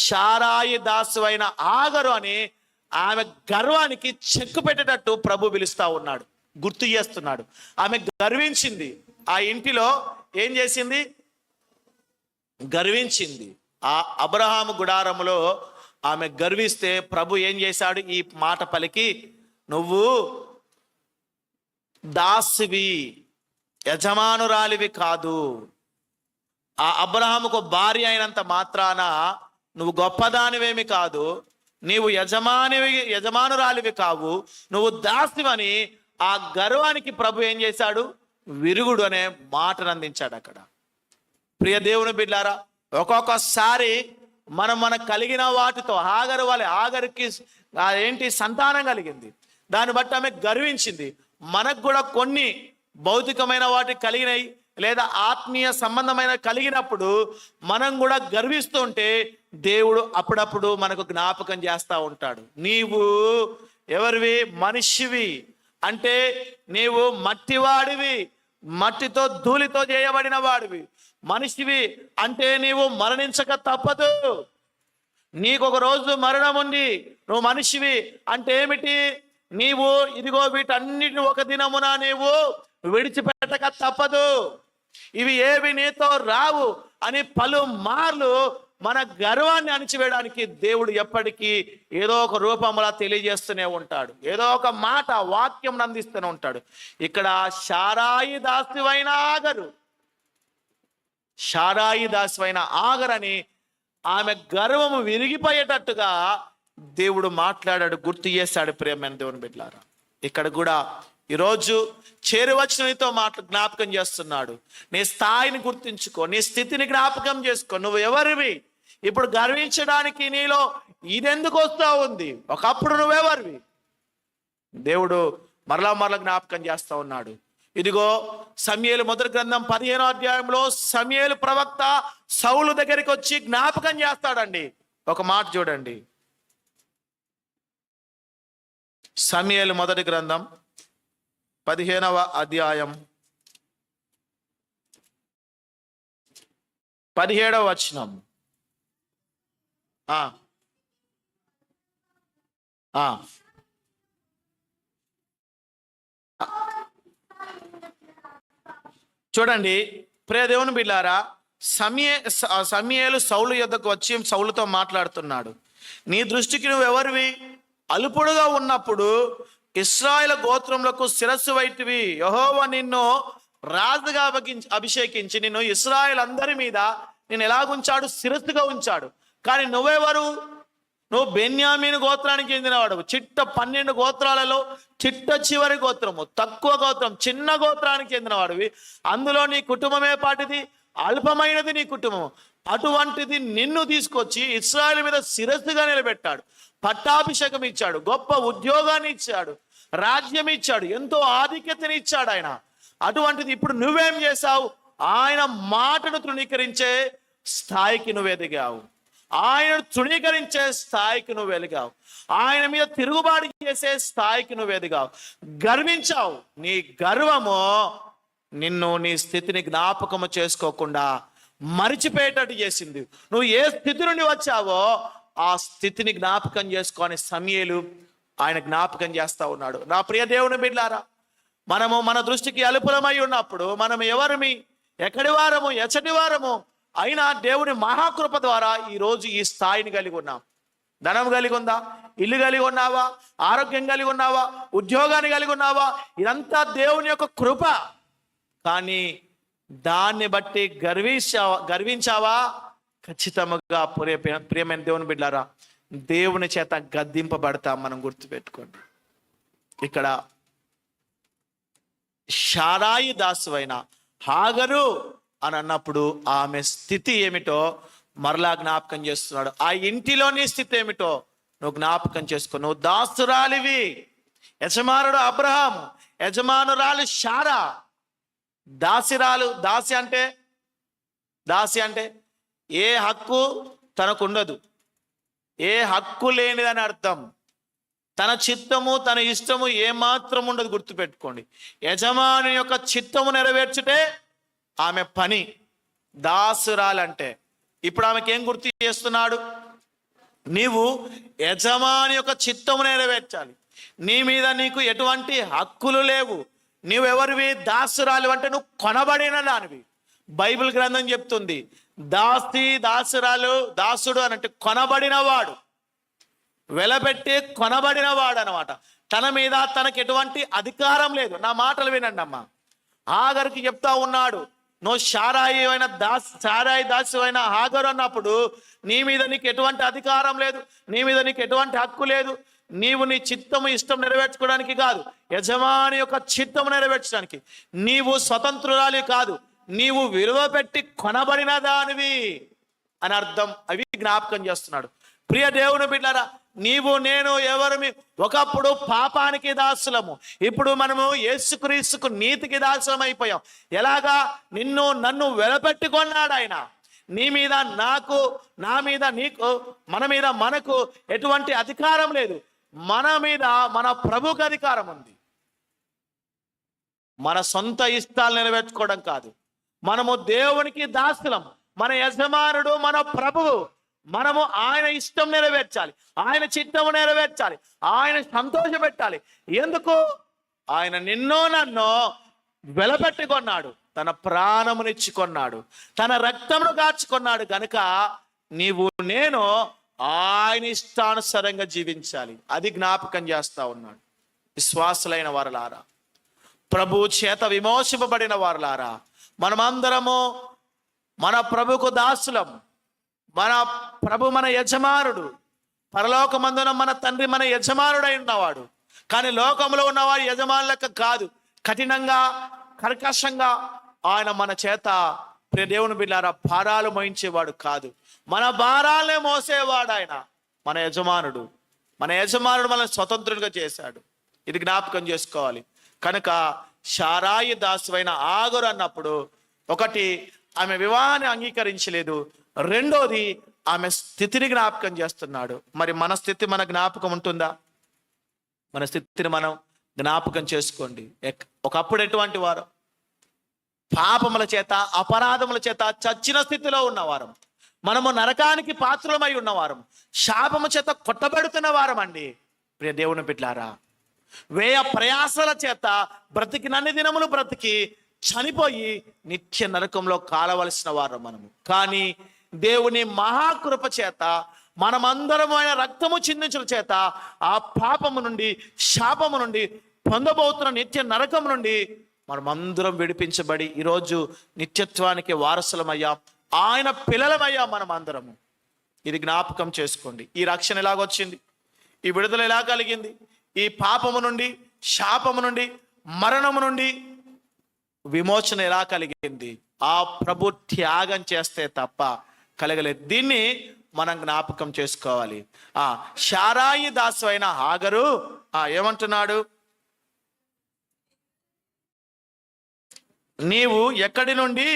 షారాయి దాసువైన ఆగరు అని ఆమె గర్వానికి చెక్కు పెట్టేటట్టు ప్రభు పిలుస్తా ఉన్నాడు, గుర్తు చేస్తున్నాడు. ఆమె గర్వించింది, ఆ ఇంటిలో ఏం చేసింది? గర్వించింది. ఆ అబ్రహాము గుడారములో ఆమె గర్విస్తే ప్రభు ఏం చేశాడు? ఈ మాట పలికి, నువ్వు దాసివి, యజమానురాలివి కాదు. ఆ అబ్రహాముకు భార్య అయినంత మాత్రాన నువ్వు గొప్పదానివేమి కాదు, నీవు యజమానురాలివి కావు, నువ్వు దాసివని ఆ గర్వానికి ప్రభు ఏం చేశాడు? విరుగుడు అనే మాటను అందించాడు అక్కడ. ప్రియ దేవుని బిడ్డారా, ఒక్కొక్కసారి మనకు కలిగిన వాటితో ఆగరికి సంతానం కలిగింది, దాన్ని బట్టి ఆమె గర్వించింది. మనకు కూడా కొన్ని భౌతికమైన వాటి కలిగినాయి లేదా ఆత్మీయ సంబంధమైన కలిగినప్పుడు మనం కూడా గర్విస్తూ ఉంటే దేవుడు అప్పుడప్పుడు మనకు జ్ఞాపకం చేస్తూ ఉంటాడు. నీవు ఎవరివి? మనిషివి, అంటే నీవు మట్టివాడివి, మట్టితో ధూళితో చేయబడిన వాడివి. మనిషివి అంటే నీవు మరణించక తప్పదు. నీకు ఒక రోజు మరణం ఉంది. నువ్వు మనిషివి అంటే ఏమిటి? నీవు ఇదిగో వీటన్నిటిని ఒక దినమున నీవు విడిచిపెట్టక తప్పదు. ఇవి ఏవి నీతో రావు అని పలుమార్లు మన గర్వాన్ని అణిచివేయడానికి దేవుడు ఎప్పటికీ ఏదో ఒక రూపంలో తెలియజేస్తూనే ఉంటాడు, ఏదో ఒక మాట వాక్యం అందిస్తూనే ఉంటాడు. ఇక్కడ శారాయి దాసివైన ఆగరని ఆమె గర్వము విరిగిపోయేటట్టుగా దేవుడు మాట్లాడాడు, గుర్తు చేశాడు. ప్రియమైన దేవుని బిడ్డలారా, ఇక్కడ కూడా ఈరోజు చేరువచ్చిన నీతో జ్ఞాపకం చేస్తున్నాడు. నీ స్థాయిని గుర్తించుకో, నీ స్థితిని జ్ఞాపకం చేసుకో. నువ్వు ఎవరివి? ఇప్పుడు గర్వించడానికి నీలో ఇదెందుకు వస్తూ ఉంది? ఒకప్పుడు నువ్వెవరివి? దేవుడు మరలా జ్ఞాపకం చేస్తూ ఉన్నాడు. ఇదిగో సమూయేలు మొదటి గ్రంథం 15వ అధ్యాయంలో సమూయేలు ప్రవక్త సౌలు దగ్గరికి వచ్చి జ్ఞాపకం చేస్తాడండి. ఒక మాట చూడండి, సమూయేలు మొదటి గ్రంథం 15వ అధ్యాయం 17వ వచనం. చూడండి ప్రియ దేవుని బిడ్డారా, సమూయేలు సౌలు యొద్దకు వచ్చి సౌలుతో మాట్లాడుతున్నాడు. నీ దృష్టికి నువ్వెవరివి? అల్పుడుగా ఉన్నప్పుడు ఇశ్రాయేలు గోత్రములకు శిరస్సు వైటివి. యెహోవా నిన్ను రాజుగా అభిషేకించి నిన్ను ఇశ్రాయేలు అందరి మీద నేను ఎలాగుంచాడు? శిరస్సుగా ఉంచాడు. కానీ నువ్వెవరు? నువ్వు బెన్యామీను గోత్రానికి చెందినవాడు. 12 గోత్రాలలో చివరి గోత్రము, తక్కువ గోత్రం, చిన్న గోత్రానికి చెందినవాడివి. అందులో నీ కుటుంబమే పాటిది, అల్పమైనది నీ కుటుంబం. అటువంటిది నిన్ను తీసుకొచ్చి ఇశ్రాయేలు మీద శిరస్సుగా నిలబెట్టాడు, పట్టాభిషేకం ఇచ్చాడు, గొప్ప ఉద్యోగాన్ని ఇచ్చాడు, రాజ్యం ఇచ్చాడు, ఎంతో ఆధిక్యతని ఇచ్చాడు ఆయన. అటువంటిది ఇప్పుడు నువ్వేం చేశావు? ఆయన మాటను తృణీకరించే స్థాయికి నువ్వు ఎదిగావు. ఆయనను తృణీకరించే స్థాయికి నువ్వు ఎదిగావు. ఆయన మీద తిరుగుబాటు చేసే స్థాయికి నువ్వు ఎదిగావు, గర్వించావు. నీ గర్వము నిన్ను నీ స్థితిని జ్ఞాపకము చేసుకోకుండా మరిచిపోయేటట్టు చేసింది. నువ్వు ఏ స్థితి నుండి వచ్చావో ఆ స్థితిని జ్ఞాపకం చేసుకొని సమూయేలు ఆయన జ్ఞాపకం చేస్తా ఉన్నాడు. నా ప్రియ దేవుని బిడ్డలారా, మన దృష్టికి అల్పులమై ఉన్నప్పుడు మనం ఎవరిమి, ఎక్కడి వారము, ఎచ్చటి వారము అయినా దేవుని మహాకృప ద్వారా ఈరోజు ఈ స్థాయిని కలిగి ఉన్నాం. ధనం కలిగి ఉందా? ఇల్లు కలిగి ఉన్నావా? ఆరోగ్యం కలిగి ఉన్నావా? ఉద్యోగాన్ని కలిగి ఉన్నావా? ఇదంతా దేవుని యొక్క కృప. కానీ దాన్ని బట్టి గర్వించావా? ఖచ్చితంగా ప్రియమైన దేవుని బిడ్డలారా, దేవుని చేత గద్దింపబడతాం. మనం గుర్తుపెట్టుకోండి, ఇక్కడ శారాయి దాసువైన హాగరు అని అన్నప్పుడు ఆమె స్థితి ఏమిటో మరలా జ్ఞాపకం చేస్తున్నాడు. ఆ ఇంటిలోని స్థితి ఏమిటో నువ్వు జ్ఞాపకం చేసుకో. నువ్వు దాసురాలివి. యజమానుడు అబ్రహాం, యజమానురాలు శారా. దాసి అంటే ఏ హక్కు తనకు ఉండదు, ఏ హక్కు లేనిదని అర్థం. తన చిత్తము తన ఇష్టము ఏమాత్రం ఉండదు. గుర్తుపెట్టుకోండి, యజమాని యొక్క చిత్తము నెరవేర్చుటే ఆమె పని. దాసురాలంటే ఇప్పుడు ఆమెకి ఏం గుర్తు చేస్తున్నాడు? నీవు యజమాని యొక్క చిత్తము నెరవేర్చాలి. నీ మీద నీకు ఎటువంటి హక్కులు లేవు. నువ్వెవరివి? దాసురాలు అంటే నువ్వు కొనబడిన దానివి. బైబిల్ గ్రంథం చెప్తుంది, దాసుడు అని అంటే కొనబడినవాడు, వెలబెట్టి కొనబడినవాడు అనమాట. తన మీద తనకు ఎటువంటి అధికారం లేదు. నా మాటలు వినండి అమ్మా. ఆగరికి చెప్తా ఉన్నాడు, నువ్వు సారాయి దాసు అయిన హాగరు అన్నప్పుడు నీ మీద నీకు ఎటువంటి అధికారం లేదు, నీ మీద నీకు ఎటువంటి హక్కు లేదు. నీవు నీ చిత్తము ఇష్టం నెరవేర్చుకోవడానికి కాదు, యజమాని యొక్క చిత్తము నెరవేర్చడానికి. నీవు స్వతంత్రురాలి కాదు, నీవు విలువ పెట్టి కొనబడిన దానివి అని అర్థం. అవి జ్ఞాపకం చేస్తున్నాడు. ప్రియ దేవుని బిడ్డలారా, నీవు నేను ఎవరిమి ఒకప్పుడు పాపానికి దాసులము, ఇప్పుడు మనము యేసుక్రీస్తుకు నీతికి దాసులం అయిపోయాం. ఎలాగా? నిన్ను నన్ను వెలపెట్టుకున్నాడు ఆయన. నీ మీద నాకు, నా మీద నీకు, మన మీద మనకు ఎటువంటి అధికారం లేదు. మన మీద మన ప్రభువుకి అధికారం ఉంది. మన సొంత ఇష్టాలు నెరవేర్చుకోవడం కాదు, మనము దేవునికి దాసులం. మన యజమానుడు మన ప్రభువు. మనము ఆయన ఇష్టం నెరవేర్చాలి, ఆయన చిత్తము నెరవేర్చాలి, ఆయన సంతోష పెట్టాలి. ఎందుకు? ఆయన నిన్నో నన్నో వెలపెట్టుకొన్నాడు, తన ప్రాణమునిచ్చుకొన్నాడు, తన రక్తమును కాచుకొన్నాడు. గనుక నీవు నేను ఆయన ఇష్టానుసారంగా జీవించాలి. అది జ్ఞాపకం చేస్తా ఉన్నాడు. విశ్వాసులైన వారలారా, ప్రభు చేత విమోచింపబడిన వారలారా, మనమందరము మన ప్రభుకు దాసులం. మన ప్రభు మన యజమానుడు. పరలోకమందున మన తండ్రి మన యజమానుడై ఉన్నవాడు. కానీ లోకంలో ఉన్నవాడు యజమానులకు కాదు, కఠినంగా కర్కశంగా ఆయన మన చేత, ప్రియ దేవుని బిడ్డలారా, భారాలు మోయించేవాడు కాదు, మన భారాలనే మోసేవాడు ఆయన. మన యజమానుడు మనల్ని స్వతంత్రులుగా చేశాడు. ఇది జ్ఞాపకం చేసుకోవాలి. కనుక సారాయి దాసువైన హాగరు అన్నప్పుడు, ఒకటి, ఆమె వివాహాన్ని అంగీకరించలేదు. రెండోది, ఆమె స్థితిని జ్ఞాపకం చేస్తున్నాడు. మరి మన స్థితి మన జ్ఞాపకం ఉంటుందా? మన స్థితిని మనం జ్ఞాపకం చేసుకోండి. ఒకప్పుడు ఎటువంటి వారు? పాపముల చేత, అపరాధముల చేత చచ్చిన స్థితిలో ఉన్నవారం. మనము నరకానికి పాత్రలమై ఉన్నవారం, శాపము చేత కొట్టబడుతున్న వారం అండి. ప్రియ దేవుని బిడ్డలారా, వ్యయ ప్రయాసల చేత బ్రతికినన్ని దినములు బ్రతికి చనిపోయి నిత్య నరకంలో కాలవలసిన వారు మనము. కానీ దేవుని మహాకృప చేత, మనమందరము ఆయన రక్తము చిందించడం చేత ఆ పాపము నుండి, శాపము నుండి, పొందబోతున్న నిత్య నరకం నుండి మనమందరం విడిపించబడి ఈరోజు నిత్యత్వానికి వారసులమయ్యా, ఆయన పిల్లలమయ్యా మనం అందరము. ఇది జ్ఞాపకం చేసుకోండి. ఈ రక్షణ ఎలాగొచ్చింది? ఈ విడుదల ఎలా కలిగింది? ఈ పాపము నుండి, శాపము నుండి, మరణము నుండి విమోచన ఎలా కలిగింది? ఆ ప్రభు త్యాగం చేస్తే తప్ప కలగలేదు. దీన్ని మనం జ్ఞాపకం చేసుకోవాలి. సారాయి దాసు అయిన హాగరు ఏమంటున్నాడు? నీవు ఎక్కడి నుండి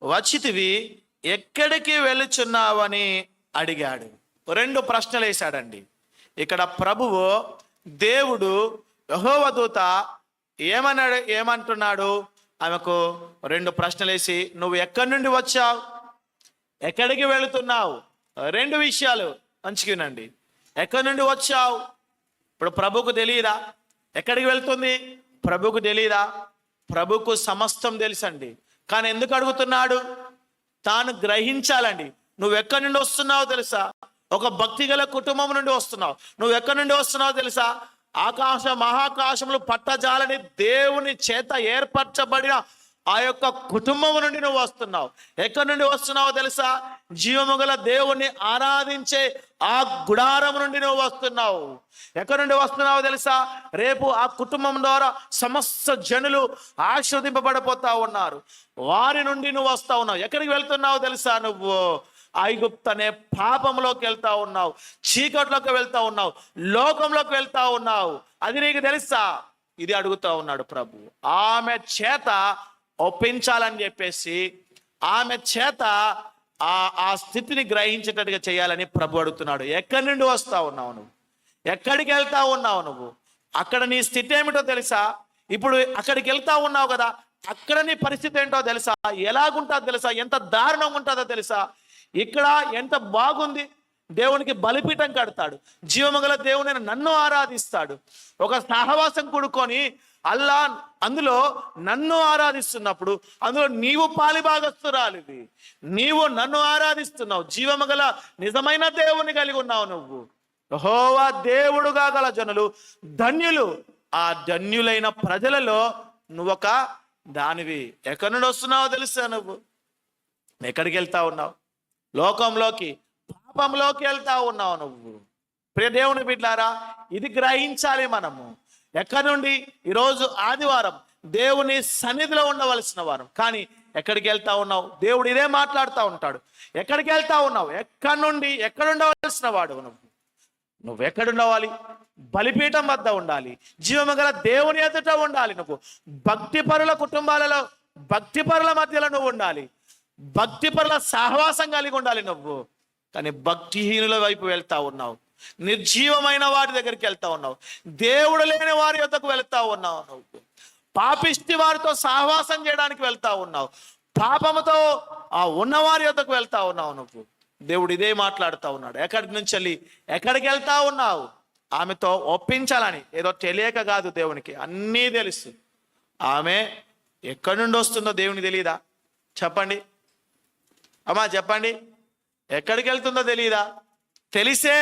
వచ్చితివి, ఎక్కడికి వెళుచున్నావని అడిగాడు. రెండు ప్రశ్నలు వేశాడండి. ఇక్కడ ప్రభువు, దేవుడు, యెహోవా దూత ఏమంటున్నాడు? ఆమెకు రెండు ప్రశ్నలు వేసి, నువ్వు ఎక్కడి నుండి వచ్చావు, ఎక్కడికి వెళుతున్నావు? రెండు విషయాలు మంచిగానండి. ఎక్కడి నుండి వచ్చావు? ఇప్పుడు ప్రభుకు తెలియదా ఎక్కడికి వెళ్తుంది? ప్రభుకు తెలియదా? ప్రభుకు సమస్తం తెలుసండి. కానీ ఎందుకు అడుగుతున్నాడు? తాను గ్రహించాలండి. నువ్వు ఎక్కడి నుండి వస్తున్నావో తెలుసా? ఒక భక్తి గల కుటుంబం నుండి వస్తున్నావు. నువ్వు ఎక్కడి నుండి వస్తున్నావో తెలుసా? మహాకాశములు పట్టజాలని దేవుని చేత ఏర్పరచబడిన ఆ యొక్క కుటుంబం నుండి నువ్వు వస్తున్నావు. ఎక్కడి నుండి వస్తున్నావో తెలుసా? జీవము గల దేవుణ్ణి ఆరాధించే ఆ గుడారం నుండి నువ్వు వస్తున్నావు. ఎక్కడి నుండి వస్తున్నావో తెలుసా? రేపు ఆ కుటుంబం ద్వారా సమస్త జనులు ఆశీర్వదింపబడిపోతా ఉన్నారు. వారి నుండి నువ్వు వస్తా ఉన్నావు. ఎక్కడికి వెళ్తున్నావో తెలుసా? నువ్వు ఐగుప్తు అనే పాపంలోకి వెళ్తా ఉన్నావు, చీకట్లోకి వెళ్తా ఉన్నావు, లోకంలోకి వెళ్తా ఉన్నావు. అది నీకు తెలుసా? ఇది అడుగుతా ఉన్నాడు ప్రభు. ఆమె చేత ఒప్పించాలని చెప్పేసి, ఆమె చేత ఆ స్థితిని గ్రహించేటట్టుగా చేయాలని ప్రభు అడుగుతున్నాడు. ఎక్కడి నుండి వస్తా ఉన్నావు నువ్వు? ఎక్కడికి వెళ్తా ఉన్నావు నువ్వు? అక్కడ నీ స్థితి ఏమిటో తెలుసా? ఇప్పుడు అక్కడికి వెళ్తా ఉన్నావు కదా, అక్కడ నీ పరిస్థితి ఏంటో తెలుసా? ఎలాగుంటుందో తెలుసా? ఎంత దారుణంగా ఉంటుందో తెలుసా? ఇక్కడ ఎంత బాగుంది. దేవునికి బలిపీఠం కడతాడు, జీవమగల దేవుని నన్ను ఆరాధిస్తాడు. ఒక సహవాసం కూడుకొని అందులో నన్ను ఆరాధిస్తున్నప్పుడు అందులో నీవు పాలిభాగస్తురాలివి. నీవు నన్ను ఆరాధిస్తున్నావు, జీవమగల నిజమైన దేవుని కలిగి ఉన్నావు నువ్వు. యెహోవా దేవుడుగా గల జనులు ధన్యులు. ఆ ధన్యులైన ప్రజలలో నువ్వొక దానివి. ఎక్కడి నుండి వస్తున్నావో తెలుసా నువ్వు? ఎక్కడికి వెళ్తా ఉన్నావు? లోకంలోకి, పాపంలోకి వెళ్తా ఉన్నావు నువ్వు. ప్రియ దేవుని బిడ్డలారా, ఇది గ్రహించాలి మనము. ఎక్కడి నుండి? ఈరోజు ఆదివారం దేవుని సన్నిధిలో ఉండవలసిన వారం, కానీ ఎక్కడికి వెళ్తా ఉన్నావు? దేవుడు ఇదే మాట్లాడుతూ ఉంటాడు. ఎక్కడికి వెళ్తా ఉన్నావు? ఎక్కడి నుండి? ఎక్కడ ఉండవలసిన వాడు నువ్వు ఎక్కడుండవాలి? బలిపీఠం వద్ద ఉండాలి. జీవము గల దేవుని ఎదుట ఉండాలి. నువ్వు భక్తిపరుల కుటుంబాలలో, భక్తిపరుల మధ్యలో నువ్వు ఉండాలి. భక్తిపరుల సహవాసం కలిగి ఉండాలి నువ్వు. కానీ భక్తిహీనుల వైపు వెళ్తా ఉన్నావు. నిర్జీవమైన వారి దగ్గరికి వెళ్తా ఉన్నావు. దేవుడు లేని వారి యొద్దకు వెళ్తా ఉన్నావు నువ్వు. పాపిష్టి వారితో సహవాసం చేయడానికి వెళ్తా ఉన్నావు. పాపముతో ఉన్నవారి యొద్దకు వెళ్తా ఉన్నావు నువ్వు. దేవుడు ఇదే మాట్లాడుతూ ఉన్నాడు. ఎక్కడి నుంచి వెళ్ళి ఎక్కడికి వెళ్తా ఉన్నావు? ఆమెతో ఒప్పించాలని, ఏదో తెలియక కాదు, దేవునికి అన్నీ తెలుసు. ఆమె ఎక్కడి నుండి వస్తుందో దేవునికి తెలియదా? చెప్పండి అమ్మా, చెప్పండి. ఎక్కడికి వెళ్తుందో తెలియదా? తెలిసే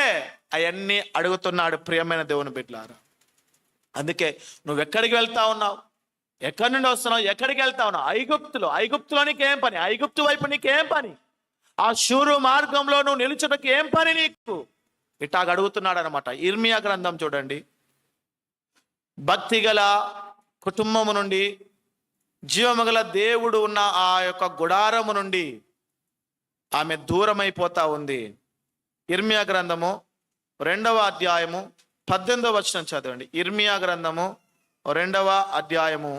అవన్నీ అడుగుతున్నాడు. ప్రియమైన దేవుని బిడ్డలారా, అందుకే నువ్వు ఎక్కడికి వెళ్తా ఉన్నావు? ఎక్కడి నుండి వస్తున్నావు? ఎక్కడికి వెళ్తా ఉన్నావు? ఐగుప్తులో నీకేం పని? ఐగుప్తు వైపు నీకేం పని? ఆ శూరు మార్గంలో నువ్వు నిలుచుటకు ఏం పని నీకు? ఇట్టాగ అడుగుతున్నాడు అనమాట. ఇర్మియా గ్రంథం చూడండి. భక్తి గల కుటుంబము నుండి, జీవము గల దేవుడు ఉన్న ఆ యొక్క గుడారము నుండి ఆమె దూరమైపోతా ఉంది. ఇర్మియా గ్రంథము 2వ అధ్యాయము 18వ వచనం చదవండి. ఇర్మియా గ్రంథము 2వ అధ్యాయము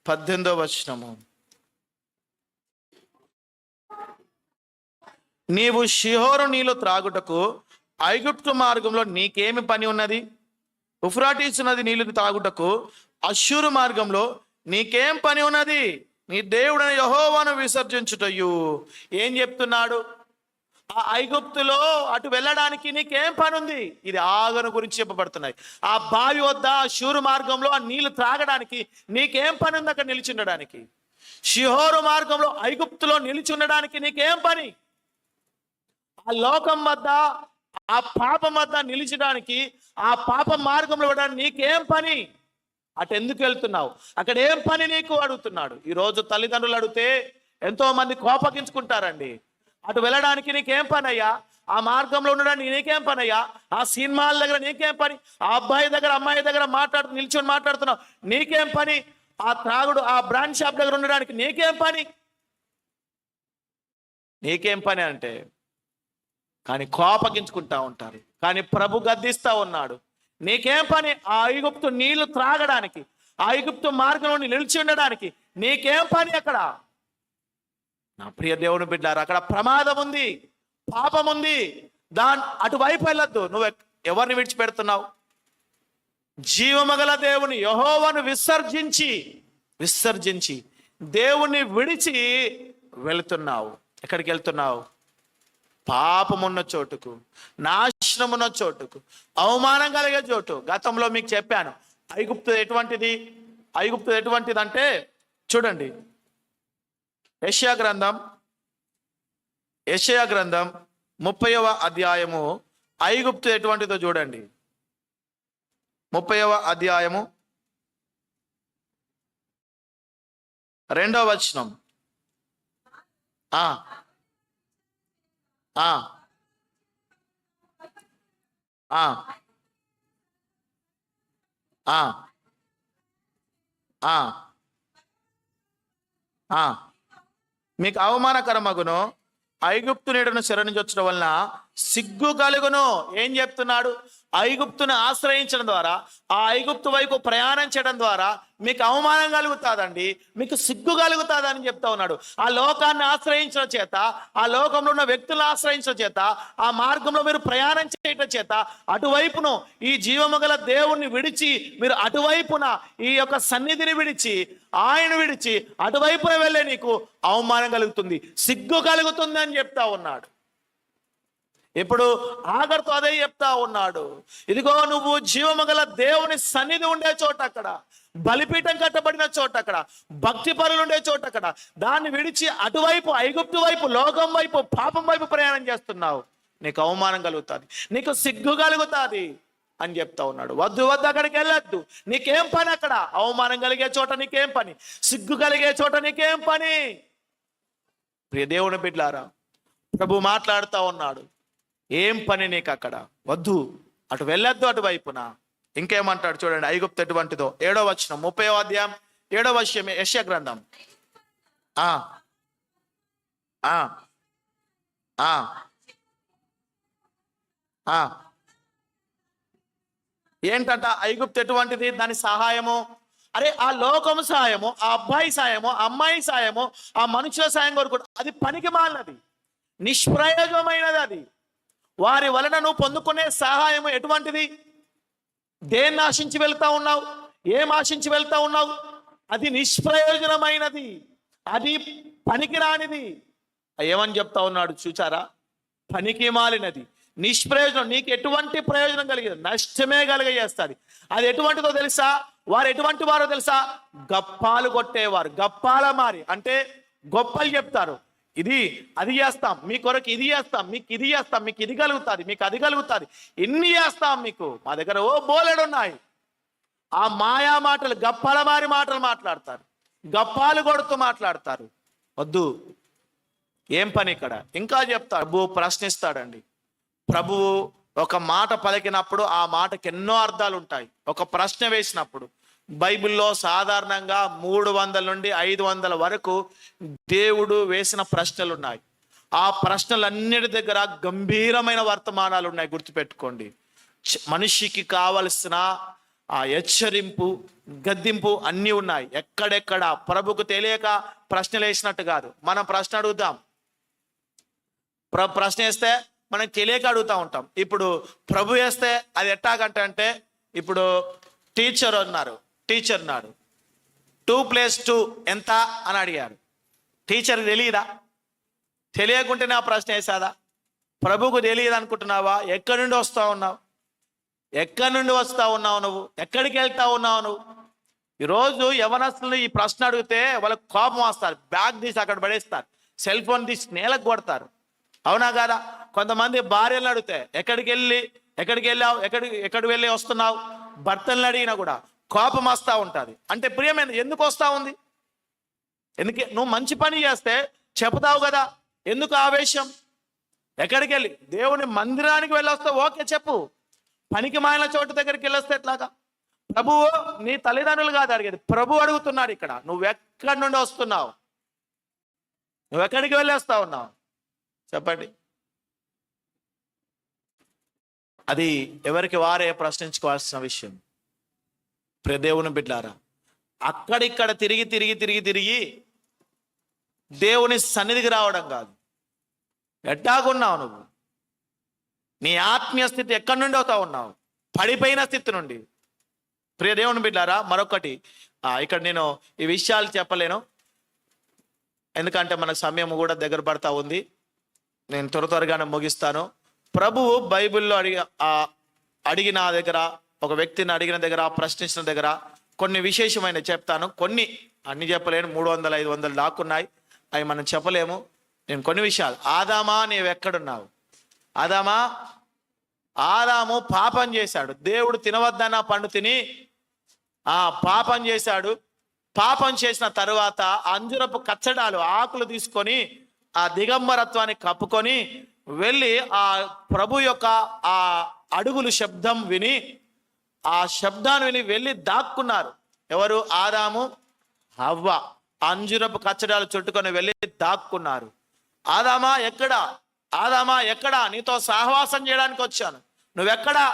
18వ వచనము. నీవు షిహోరు నీళ్లు త్రాగుటకు ఐగుప్తు మార్గంలో నీకేమి పని ఉన్నది? ఉఫ్రాటీసు నది నీళ్లు తాగుటకు అష్షూరు మార్గంలో నీకేం పని ఉన్నది? నీ దేవుడైన యెహోవాను విసర్జించుటయు. ఏం చెప్తున్నాడు? ఆ ఐగుప్తులో అటు వెళ్ళడానికి నీకేం పని ఉంది? ఇది ఆగను గురించి చెప్పబడుతున్నాయి. ఆ బావి వద్ద అష్షూరు మార్గంలో ఆ నీళ్లు త్రాగడానికి నీకేం పని ఉంది? అక్కడ నిలిచి ఉండడానికి. షిహోరు మార్గంలో ఐగుప్తులో నిలిచి ఉండడానికి నీకేం పని? ఆ లోకం వద్ద, ఆ పాపం వద్ద నిలిచడానికి, ఆ పాప మార్గంలో వెళ్ళడానికి నీకేం పని? అటు ఎందుకు వెళ్తున్నావు? అక్కడ ఏం పని నీకు అడుగుతున్నాడు. ఈరోజు తల్లిదండ్రులు అడిగితే ఎంతో మంది కోపగించుకుంటారండి. అటు వెళ్ళడానికి నీకేం పని అయ్యా? ఆ మార్గంలో ఉండడానికి నీకేం పని అయ్యా? ఆ సినిమాల దగ్గర నీకేం పని? ఆ అబ్బాయి దగ్గర, అమ్మాయి దగ్గర నిల్చొని మాట్లాడుతున్నావు, నీకేం పని? ఆ త్రాగుడు, ఆ బ్రాండ్ షాప్ దగ్గర ఉండడానికి నీకేం పని? నీకేం పని అంటే, కానీ కోపగించుకుంటా ఉంటారు. కానీ ప్రభు గద్దిస్తా ఉన్నాడు. నీకేం పని? ఆ ఐగుప్తు నీళ్లు త్రాగడానికి, ఆ ఐగుప్తు మార్గంలో నిలిచి ఉండడానికి నీకేం పని అక్కడ? నా ప్రియ దేవుని బిడ్డారు, అక్కడ ప్రమాదం ఉంది, పాపం ఉంది. అటువైపు వెళ్ళొద్దు. నువ్వు ఎవరిని విడిచిపెడుతున్నావు? జీవమగల దేవుని యెహోవాను విసర్జించి దేవుణ్ణి విడిచి వెళుతున్నావు. ఎక్కడికి వెళ్తున్నావు? పాపమున్న చోటుకు, నాశనమున్న చోటుకు, అవమానం కలిగే చోటు. గతంలో మీకు చెప్పాను. ఐగుప్తు ఎటువంటిది అంటే చూడండి, యెషయా గ్రంథం 30వ అధ్యాయము ఐగుప్తు ఎటువంటిదో చూడండి. 30వ అధ్యాయము 2వ వచనం. మీకు అవమానకరమగును, ఐగుప్తు నీడను చెర నుంచి వచ్చడం వలన సిగ్గు కలుగును. ఏం చెప్తున్నాడు? ఐగుప్తును ఆశ్రయించడం ద్వారా, ఆ ఐగుప్తు వైపు ప్రయాణం చేయడం ద్వారా మీకు అవమానం కలుగుతాదండి, మీకు సిగ్గు కలుగుతాదని చెప్తా ఉన్నాడు. ఆ లోకాన్ని ఆశ్రయించడం చేత, ఆ లోకంలో ఉన్న వ్యక్తులను ఆశ్రయించడం చేత, ఆ మార్గంలో మీరు ప్రయాణం చేయటం చేత, అటువైపును ఈ జీవము గల దేవుణ్ణి విడిచి మీరు అటువైపున ఈ యొక్క సన్నిధిని విడిచి, ఆయన విడిచి అటువైపున వెళ్ళే నీకు అవమానం కలుగుతుంది, సిగ్గు కలుగుతుంది అని చెప్తా ఉన్నాడు. ఇప్పుడు ఆగర్తో అదే చెప్తా ఉన్నాడు. ఇదిగో నువ్వు జీవము గల దేవుని సన్నిధి ఉండే చోట, అక్కడ బలిపీఠం కట్టబడిన చోట, అక్కడ భక్తి పరులు ఉండే చోట, అక్కడ దాన్ని విడిచి అటువైపు ఐగుప్తు వైపు, లోకం వైపు, పాపం వైపు ప్రయాణం చేస్తున్నావు. నీకు అవమానం కలుగుతుంది, నీకు సిగ్గు కలుగుతుంది అని చెప్తా ఉన్నాడు. వద్దు వద్దు, అక్కడికి వెళ్ళొద్దు. నీకేం పని అక్కడ? అవమానం కలిగే చోట నీకేం పని? సిగ్గు కలిగే చోట నీకేం పని? ప్రియ దేవుని బిడ్డలారా, ప్రభు మాట్లాడుతూ ఉన్నాడు, ఏం పని నీకు అక్కడ? వద్దు, అటు వెళ్ళొద్దు అటువైపున. ఇంకేమంటాడు చూడండి, ఐగుప్తు ఎటువంటిదో. 7వ వచనం, 30వ అధ్యాయం 7వ వచనం, యెషయా గ్రంథం. ఆ ఆ ఆ ఆ ఏంటంట ఐగుప్తు ఎటువంటిది? దాని సహాయము, అరే ఆ లోకము సాయము, ఆ అబ్బాయి సాయము, అమ్మాయి సాయము, ఆ మనుషుల సాయం కొరకు అది పనికి మాలినది, నిష్ప్రయోజనమైనది. అది వారి వలన నువ్వు పొందుకునే సహాయము ఎటువంటిది? దేన్ని ఆశించి వెళ్తా ఉన్నావు? ఏం ఆశించి వెళ్తా ఉన్నావు? అది నిష్ప్రయోజనమైనది, అది పనికి రానిది. ఏమని చెప్తా ఉన్నాడు చూచారా? పనికి మాలినది, నిష్ప్రయోజనం. నీకు ఎటువంటి ప్రయోజనం కలిగేది? నష్టమే కలిగజేస్తుంది. అది ఎటువంటిదో తెలుసా? వారు ఎటువంటి వారో తెలుసా? గప్పాలు కొట్టేవారు. గప్పాల మారి అంటే గొప్పలు చెప్తారు. ఇది అది చేస్తాం, మీ కొరకు ఇది చేస్తాం, మీకు ఇది చేస్తాం, మీకు ఇది కలుగుతుంది, మీకు అది కలుగుతుంది, ఇన్ని చేస్తాం మీకు. మా దగ్గర బోలెడు ఉన్నాయి. ఆ మాయా మాటలు, గప్పాల మారి మాటలు మాట్లాడతారు, గప్పాలు కొడుతూ మాట్లాడతారు. వద్దు. ఏం పని ఇక్కడ? ఇంకా చెప్తాడు. ప్రభువు ప్రశ్నిస్తాడండి. ప్రభువు ఒక మాట పలికినప్పుడు ఆ మాటకి ఎన్నో అర్థాలు ఉంటాయి. ఒక ప్రశ్న వేసినప్పుడు బైబిల్లో సాధారణంగా 300 నుండి 500 వరకు దేవుడు వేసిన ప్రశ్నలు ఉన్నాయి. ఆ ప్రశ్నలన్నిటి దగ్గర గంభీరమైన వర్తమానాలు ఉన్నాయి. గుర్తుపెట్టుకోండి. మనిషికి కావలసిన ఆ హెచ్చరింపు, గద్దింపు అన్నీ ఉన్నాయి. ఎక్కడెక్కడ ప్రభుకు తెలియక ప్రశ్నలు వేసినట్టు కాదు. మనం ప్రశ్న అడుగుతాం, ప్రశ్న వేస్తే మనం తెలియక అడుగుతూ ఉంటాం. ఇప్పుడు ప్రభు వేస్తే అది ఎట్టాగంటే, ఇప్పుడు టీచర్ అన్నారు, టీచర్ నాడు 2+2 ఎంత అని అడిగారు. టీచర్ తెలియదా? తెలియకుంటే నా ప్రశ్న వేసాదా? ప్రభుకు తెలియదు అనుకుంటున్నావా? ఎక్కడి నుండి వస్తా ఉన్నావు? ఎక్కడి నుండి వస్తా ఉన్నావు నువ్వు? ఎక్కడికి వెళ్తా ఉన్నావు నువ్వు? ఈరోజు యవనస్తులు ఈ ప్రశ్న అడిగితే వాళ్ళకి కోపం వస్తారు, బ్యాగ్ తీసి అక్కడ పడేస్తారు, సెల్ ఫోన్ తీసి నేలకు కొడతారు. అవునా కాదా? కొంతమంది భార్యలను అడిగితే ఎక్కడికి వెళ్ళావు, ఎక్కడికి వెళ్ళి వస్తున్నావు, భర్తలను అడిగినా కూడా కోపం వస్తూ ఉంటుంది. అంటే ప్రియమైన ఎందుకు వస్తూ ఉంది? ఎందుకే? నువ్వు మంచి పని చేస్తే చెబుతావు కదా, ఎందుకు ఆవేశం? ఎక్కడికి వెళ్ళి దేవుని మందిరానికి వెళ్ళొస్తే ఓకే చెప్పు, పనికి మాలిన చోటు దగ్గరికి వెళ్ళొస్తే ఎట్లాగా? ప్రభువు నీ తల్లిదండ్రులు కాదు అడిగేది, ప్రభు అడుగుతున్నాడు ఇక్కడ, నువ్వు ఎక్కడి నుండి వస్తున్నావు, నువ్వు ఎక్కడికి వెళ్ళేస్తా ఉన్నావు చెప్పండి. అది ఎవరికి వారే ప్రశ్నించుకోవాల్సిన విషయం. ప్రియ దేవుని బిడ్డలారా, అక్కడిక్కడ తిరిగి దేవుని సన్నిధికి రావడం కాదు. ఎట్టాగున్నావు నువ్వు? నీ ఆత్మీయ స్థితి ఎక్కడి నుండి అవుతా ఉన్నావు? పడిపోయిన స్థితి నుండి. ప్రియ దేవుని బిడ్డలారా, మరొకటి ఇక్కడ నేను ఈ విషయాలు చెప్పలేను, ఎందుకంటే మన సమయం కూడా దగ్గర పడతా ఉంది. నేను త్వరగానే ముగిస్తాను. ప్రభువు బైబిల్లో అడిగిన దగ్గర, ఒక వ్యక్తిని అడిగిన దగ్గర, ప్రశ్నించిన దగ్గర కొన్ని విశేషమైన చెప్తాను. కొన్ని అన్ని చెప్పలేను, 300 500 దాక్కున్నాయి, అవి మనం చెప్పలేము. నేను కొన్ని విషయాలు. ఆదామా నీవెక్కడున్నావు? ఆదాము పాపం చేశాడు. దేవుడు తినవద్దన్న పండు తిని పాపం చేశాడు. పాపం చేసిన తరువాత అంజురపు కచ్చడాలు, ఆకులు తీసుకొని ఆ దిగంబరత్వాన్ని కప్పుకొని వెళ్ళి ఆ ప్రభు యొక్క ఆ అడుగులు శబ్దం విని, ఆ శబ్దాన్ని విని వెళ్ళి దాక్కున్నారు. ఎవరు? ఆదాము, హవ్వ. అంజురపు కచ్చడాలు చుట్టుకొని వెళ్ళి దాక్కున్నారు. ఆదామా ఎక్కడా? నీతో సహవాసం చేయడానికి వచ్చాను, నువ్వెక్కడా?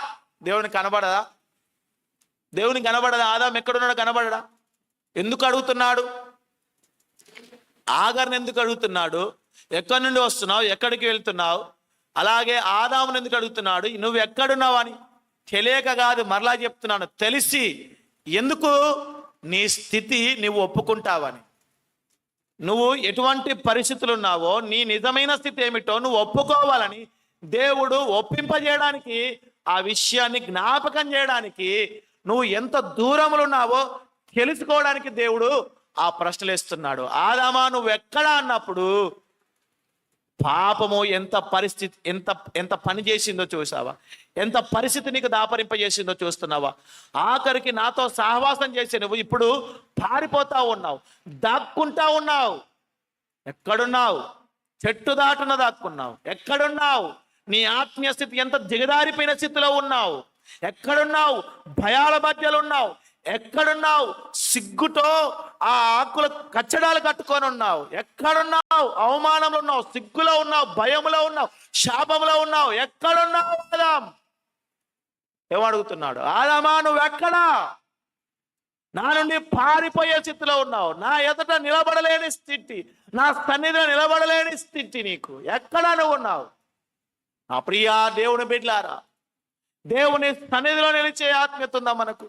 దేవునికి కనబడదా? ఆదాం ఎక్కడున్నాడు? కనబడడా? ఎందుకు అడుగుతున్నాడు? ఆగర్ని ఎందుకు అడుగుతున్నాడు? ఎక్కడి నుండి వస్తున్నావు, ఎక్కడికి వెళ్తున్నావు? అలాగే ఆదామును ఎందుకు అడుగుతున్నాడు? నువ్వు ఎక్కడున్నావు అని. తెలియక కాదు, మరలా చెప్తున్నాను, తెలిసి. ఎందుకు? నీ స్థితి నువ్వు ఒప్పుకుంటావని. నువ్వు ఎటువంటి పరిస్థితులు ఉన్నావో, నీ నిజమైన స్థితి ఏమిటో నువ్వు ఒప్పుకోవాలని దేవుడు ఒప్పింపజేయడానికి, ఆ విషయాన్ని జ్ఞాపకం చేయడానికి, నువ్వు ఎంత దూరంలో ఉన్నావో తెలుసుకోవడానికి దేవుడు ఆ ప్రశ్నలు ఇస్తున్నాడు. ఆదామా నువ్వు ఎక్కడా అన్నప్పుడు పాపము ఎంత పరిస్థితి ఎంత ఎంత పని చేసిందో చూసావా? ఎంత పరిస్థితి నీకు దాపరింపజేసిందో చూస్తున్నావా? ఆఖరికి నాతో సహవాసం చేసి నువ్వు ఇప్పుడు పారిపోతా ఉన్నావు, దాక్కుంటా ఉన్నావు. ఎక్కడున్నావు? చెట్టు దాటున దాక్కున్నావు. ఎక్కడున్నావు? నీ ఆత్మీయ స్థితి ఎంత దిగదారిపోయిన స్థితిలో ఉన్నావు. ఎక్కడున్నావు? భయాల మధ్యలో ఉన్నావు. ఎక్కడున్నావు? సిగ్గుతో ఆ ఆకుల కచ్చడాలు కట్టుకొని ఉన్నావు. ఎక్కడున్నావు? అవమానంలో ఉన్నావు, సిగ్గులో ఉన్నావు, భయంలో ఉన్నావు, శాపంలో ఉన్నావు. ఎక్కడున్నావు ఆదాం? ఏమడుగుతున్నాడు? ఆదామా నువ్వెక్కడా? నా నుండి పారిపోయే స్థితిలో ఉన్నావు. నా ఎదుట నిలబడలేని స్థితి, నా సన్నిధిలో నిలబడలేని స్థితి నీకు. ఎక్కడా నువ్వు ఉన్నావు? నా ప్రియా దేవుని బిడ్డలారా, దేవుని సన్నిధిలో నిలిచే ఆత్మీయత ఉందా మనకు?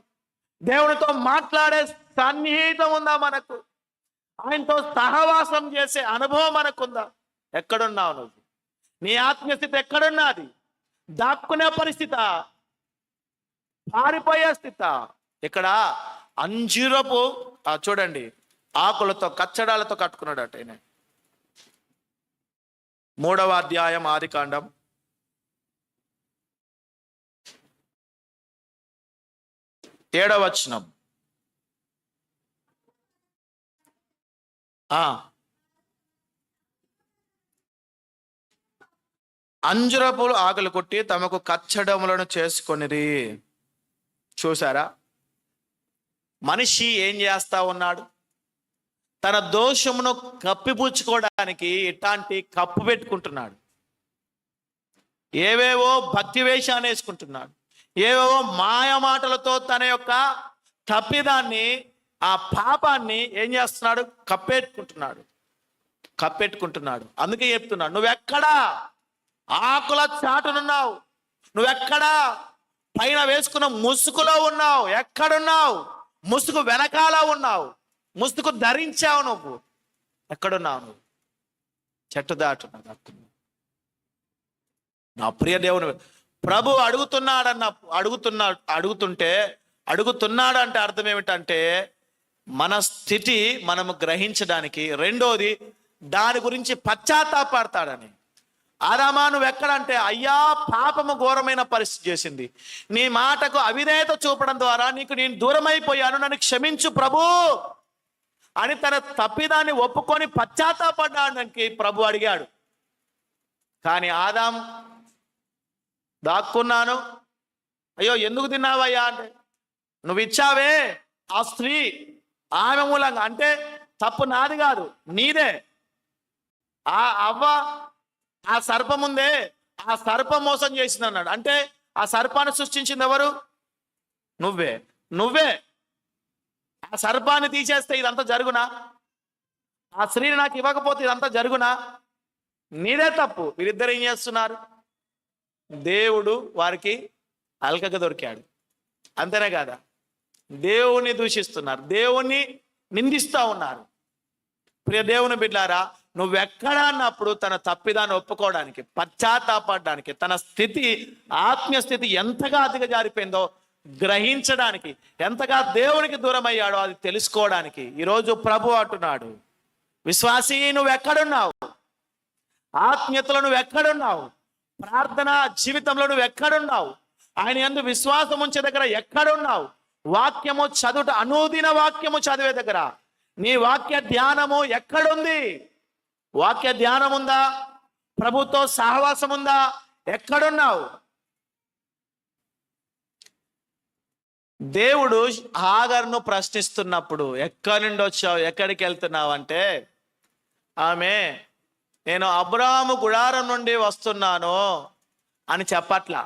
దేవునితో మాట్లాడే సన్నిహితం ఉందా మనకు? ఆయనతో సహవాసం చేసే అనుభవం మనకుందా? ఎక్కడున్నావు నువ్వు? నీ ఆత్మీయ స్థితి ఎక్కడున్నది? దాక్కునే పరిస్థితి, పారిపోయే స్థితి? ఇక్కడ అంజూరపు చూడండి ఆకులతో కచ్చడాలతో కట్టుకున్నాడట ఆయన. 3వ అధ్యాయం ఆదికాండం 7వ వచనం. అంజురపు ఆకులు కొట్టి తమకు కచ్చడములను చేసుకొనిరి. చూసారా? మనిషి ఏం చేస్తా ఉన్నాడు? తన దోషమును కప్పిపుచ్చుకోవడానికి ఇట్లాంటి కప్పు పెట్టుకుంటున్నాడు. ఏవేవో భక్తి వేషాన్ని వేసుకుంటున్నాడు. ఏవేవో మాయ మాటలతో తన యొక్క తప్పిదాన్ని, ఆ పాపాన్ని ఏం చేస్తున్నాడు? కప్పెట్టుకుంటున్నాడు. అందుకే చెప్తున్నాడు, నువ్వెక్కడా? ఆకుల చాటునున్నావు. నువ్వెక్కడా? పైన వేసుకున్న ముసుగులో ఉన్నావు. ఎక్కడున్నావు? ముసుగు వెనకాల ఉన్నావు. ముసుగు ధరించావు. నువ్వు ఎక్కడున్నావు? నువ్వు చెట్టు దాటున్నావు. నా ప్రియ దేవుని ప్రభు అడుగుతున్నాడు అంటే అర్థం ఏమిటంటే మన స్థితి మనము గ్రహించడానికి. రెండోది, దాని గురించి పశ్చాత్తాపడతాడని. ఆదామా నువ్వు ఎక్కడంటే, అయ్యా పాపము ఘోరమైన పరిస్థితి చేసింది, నీ మాటకు అవిధేయత చూపడం ద్వారా నేను దూరమైపోయాను, నన్ను క్షమించు ప్రభు అని తన తప్పిదాన్ని ఒప్పుకొని పశ్చాత్తాపడడానికి ప్రభు అడిగాడు. కానీ ఆదాం దాక్కున్నాను. అయ్యో ఎందుకు తిన్నావయ్యా అంటే, నువ్వు ఇచ్చావే ఆ స్త్రీ, ఆమె మూలంగా, అంటే తప్పు నాది కాదు, నీదే. ఆ అవ్వ ఆ సర్పం ఉందే, ఆ సర్పం మోసం చేసింది అన్నాడు. అంటే ఆ సర్పాన్ని సృష్టించింది ఎవరు? నువ్వే. ఆ సర్పాన్ని తీసేస్తే ఇదంతా జరుగునా? ఆ స్త్రీని నాకు ఇవ్వకపోతే ఇదంతా జరుగునా? నీదే తప్పు. వీరిద్దరు ఏం చేస్తున్నారు? దేవుడు వారికి అల్కగా దొరికాడు. అంతేనే కాదా? దేవుని దూషిస్తున్నారు, దేవుణ్ణి నిందిస్తూ ఉన్నారు. ప్రియ దేవుని బిడ్డారా, నువ్వెక్కడా అన్నప్పుడు తన తప్పిదాన్ని ఒప్పుకోవడానికి, పశ్చాత్తాపడడానికి, తన స్థితి, ఆత్మీయ స్థితి ఎంతగా దిగజారిపోయిందో గ్రహించడానికి, ఎంతగా దేవునికి దూరం అయ్యాడో అది తెలుసుకోవడానికి ఈరోజు ప్రభు అంటున్నాడు, విశ్వాసీ నువ్వెక్కడున్నావు? ఆత్మీయతలో నువ్వెక్కడున్నావు? ప్రార్థన జీవితంలో నువ్వెక్కడున్నావు? ఆయన యందు విశ్వాసం ఉంచే దగ్గర ఎక్కడున్నావు? వాక్యము చదువుట, అనుదిన వాక్యము చదివే దగ్గర నీ వాక్య ధ్యానము ఎక్కడుంది? వాక్య ధ్యానం ఉందా? ప్రభుతో సహవాసం ఉందా? ఎక్కడున్నావు? దేవుడు హాగర్ను ప్రశ్నిస్తున్నప్పుడు, ఎక్కడి నుండి వచ్చావు, ఎక్కడికి వెళ్తున్నావు అంటే, ఆమె నేను అబ్రాహాము గుడారం నుండి వస్తున్నాను అని చెప్పట్లా.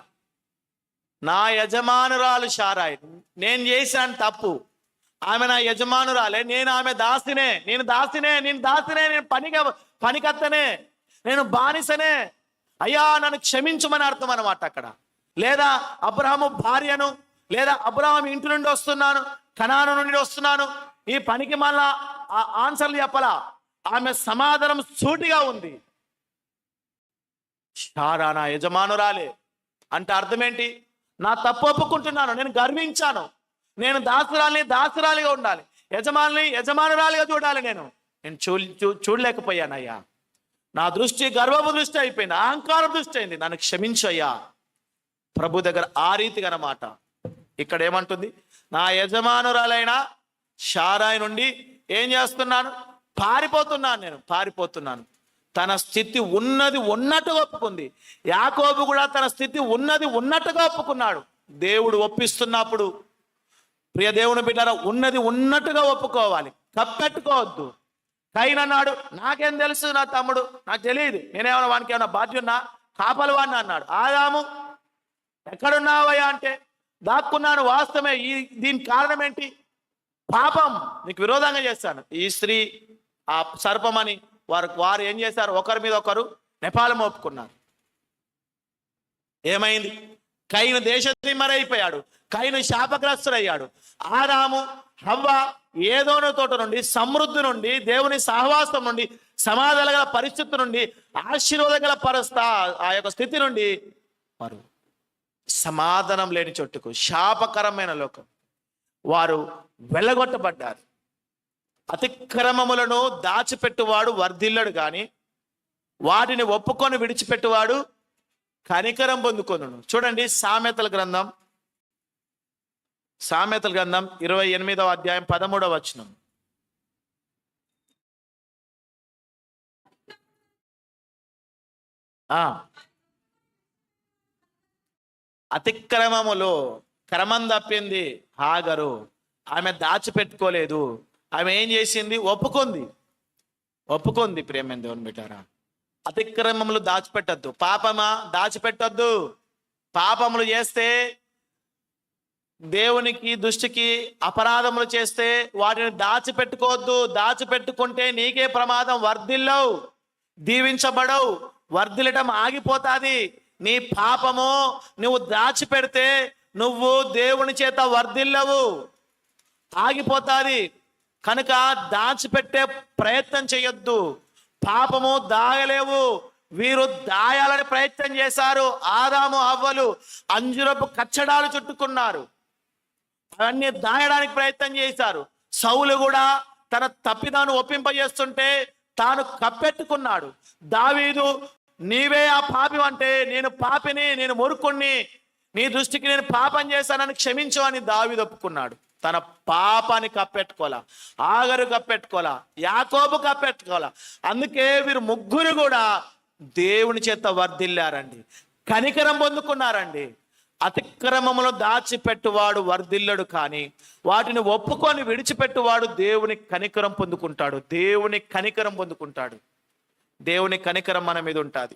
నా యజమానురాలు శారాయి, నేను చేశాను తప్పు, ఆమె నా యజమానురాలే, నేను ఆమె దాసినే, నేను పనికత్తనే, నేను బానిసనే, అయ్యా నన్ను క్షమించమని అర్థం అన్నమాట అక్కడ. లేదా అబ్రహాము భార్యను, లేదా అబ్రహాము ఇంటి నుండి వస్తున్నాను, కనాను నుండి వస్తున్నాను, ఈ పనికి మళ్ళా ఆ ఆన్సర్లు చెప్పలా. ఆమె సమాధానం సూటిగా ఉంది, శారా నా యజమానురాలే అంటే అర్థం ఏంటి? నా తప్పు ఒప్పుకుంటున్నాను, నేను గర్వించాను, నేను దాసురాలిగా ఉండాలి, యజమానురాలిగా చూడాలి, నేను చూడలేకపోయానయ్యా. నా దృష్టి గర్వపు దృష్టి అయిపోయింది, అహంకారం దృష్టి అయింది, నన్ను క్షమించయ్యా. ప్రభు దగ్గర ఆ రీతిగా అన్నమాట. ఇక్కడ ఏమంటుంది, నా యజమానురాలైన శారాయి నుండి ఏం చేస్తున్నాను, పారిపోతున్నాను. తన స్థితి ఉన్నది ఉన్నట్టుగా ఒప్పుకుంది. యాకోబు కూడా తన స్థితి ఉన్నది ఉన్నట్టుగా ఒప్పుకున్నాడు. దేవుడు ఒప్పిస్తున్నప్పుడు ప్రియ దేవుని బిడ్డలారా, ఉన్నది ఉన్నట్టుగా ఒప్పుకోవాలి, కప్పెట్టుకోవద్దు. కయీను అన్నాడు, నాకేం తెలుసు, నా తమ్ముడు, నాకు తెలియదు, నేనేమన్నా వానికి ఏమన్నా బాధ్యున్నా, కాపలివాడిని అన్నాడు. ఆదాము, ఎక్కడున్నావయ్యా అంటే, దాక్కున్నాను. వాస్తవమే. దీనికి కారణం ఏంటి? పాపం. నీకు విరోధంగా చేస్తాను. ఈ స్త్రీ ఆ సర్పమని వారు ఏం చేశారు, ఒకరి మీద ఒకరు నెపాలు మోపుకున్నారు. ఏమైంది? కయీను దేశదిమ్మరైపోయాడు, కయీను శాపగ్రస్తుడయ్యాడు. ఆదాము హవ్వ ఏదోనో తోట నుండి, సమృద్ధి నుండి, దేవుని సహవాసం నుండి, సమాధాన గల పరిస్థితి నుండి, ఆశీర్వాదం గల ఆ యొక్క స్థితి నుండి వారు సమాధానం లేని చోటుకు, శాపకరమైన లోకం వారు వెళ్ళగొట్టబడ్డారు. అతిక్రమములను దాచిపెట్టువాడు వర్ధిల్లడు కానీ వాటిని ఒప్పుకొని విడిచిపెట్టువాడు కనికరం పొందుకొనును. చూడండి, సామెతల గ్రంథం 28వ అధ్యాయం 13వ వచనం. అతిక్రమములో క్రమం తప్పింది హాగరు. ఆమె దాచిపెట్టుకోలేదు. ఆమె ఏం చేసింది? ఒప్పుకుంది. ప్రేమ దేవుని బిడ్డారా, అతిక్రమములు దాచిపెట్టద్దు. పాపమా, దాచిపెట్టద్దు. పాపములు చేస్తే, దేవునికి దృష్టికి అపరాధములు చేస్తే వాటిని దాచిపెట్టుకోవద్దు. దాచిపెట్టుకుంటే నీకే ప్రమాదం. వర్ధిల్లవు, దీవించబడవు, వర్ధిల్లటం ఆగిపోతాది. నీ పాపము నువ్వు దాచిపెడితే నువ్వు దేవుని చేత వర్ధిల్లవు, ఆగిపోతాది. కనుక దాచిపెట్టే ప్రయత్నం చేయొద్దు. పాపము దాయలేవు. వీరు దాయాలని ప్రయత్నం చేశారు. ఆదాము హవ్వలు అంజురపు కచ్చడాలు చుట్టుకున్నారు, అవన్నీ దాయడానికి ప్రయత్నం చేశారు. సౌలు కూడా తన తప్పిదాన్ని ఒప్పింపజేస్తుంటే తాను కప్పెట్టుకున్నాడు. దావీదు, నీవే ఆ పాపి అంటే, నేను పాపిని, నేను మూర్ఖుణ్ణి, నీ దృష్టికి నేను పాపం చేశానని క్షమించు అని దావీదు ఒప్పుకున్నాడు. తన పాపాన్ని కప్పెట్టుకోవాలా, ఆగరు కప్పెట్టుకోవాలా, యాకోబు కప్పెట్టుకోవాలా. అందుకే వీరు ముగ్గురు కూడా దేవుని చేత వర్ధిల్లారండి, కనికరం పొందుకున్నారండి. అతిక్రమములు దాచిపెట్టువాడు వర్ధిల్లడు కానీ వాటిని ఒప్పుకొని విడిచిపెట్టువాడు దేవుని కనికరం పొందుకుంటాడు. దేవుని కనికరం మన మీద ఉంటుంది.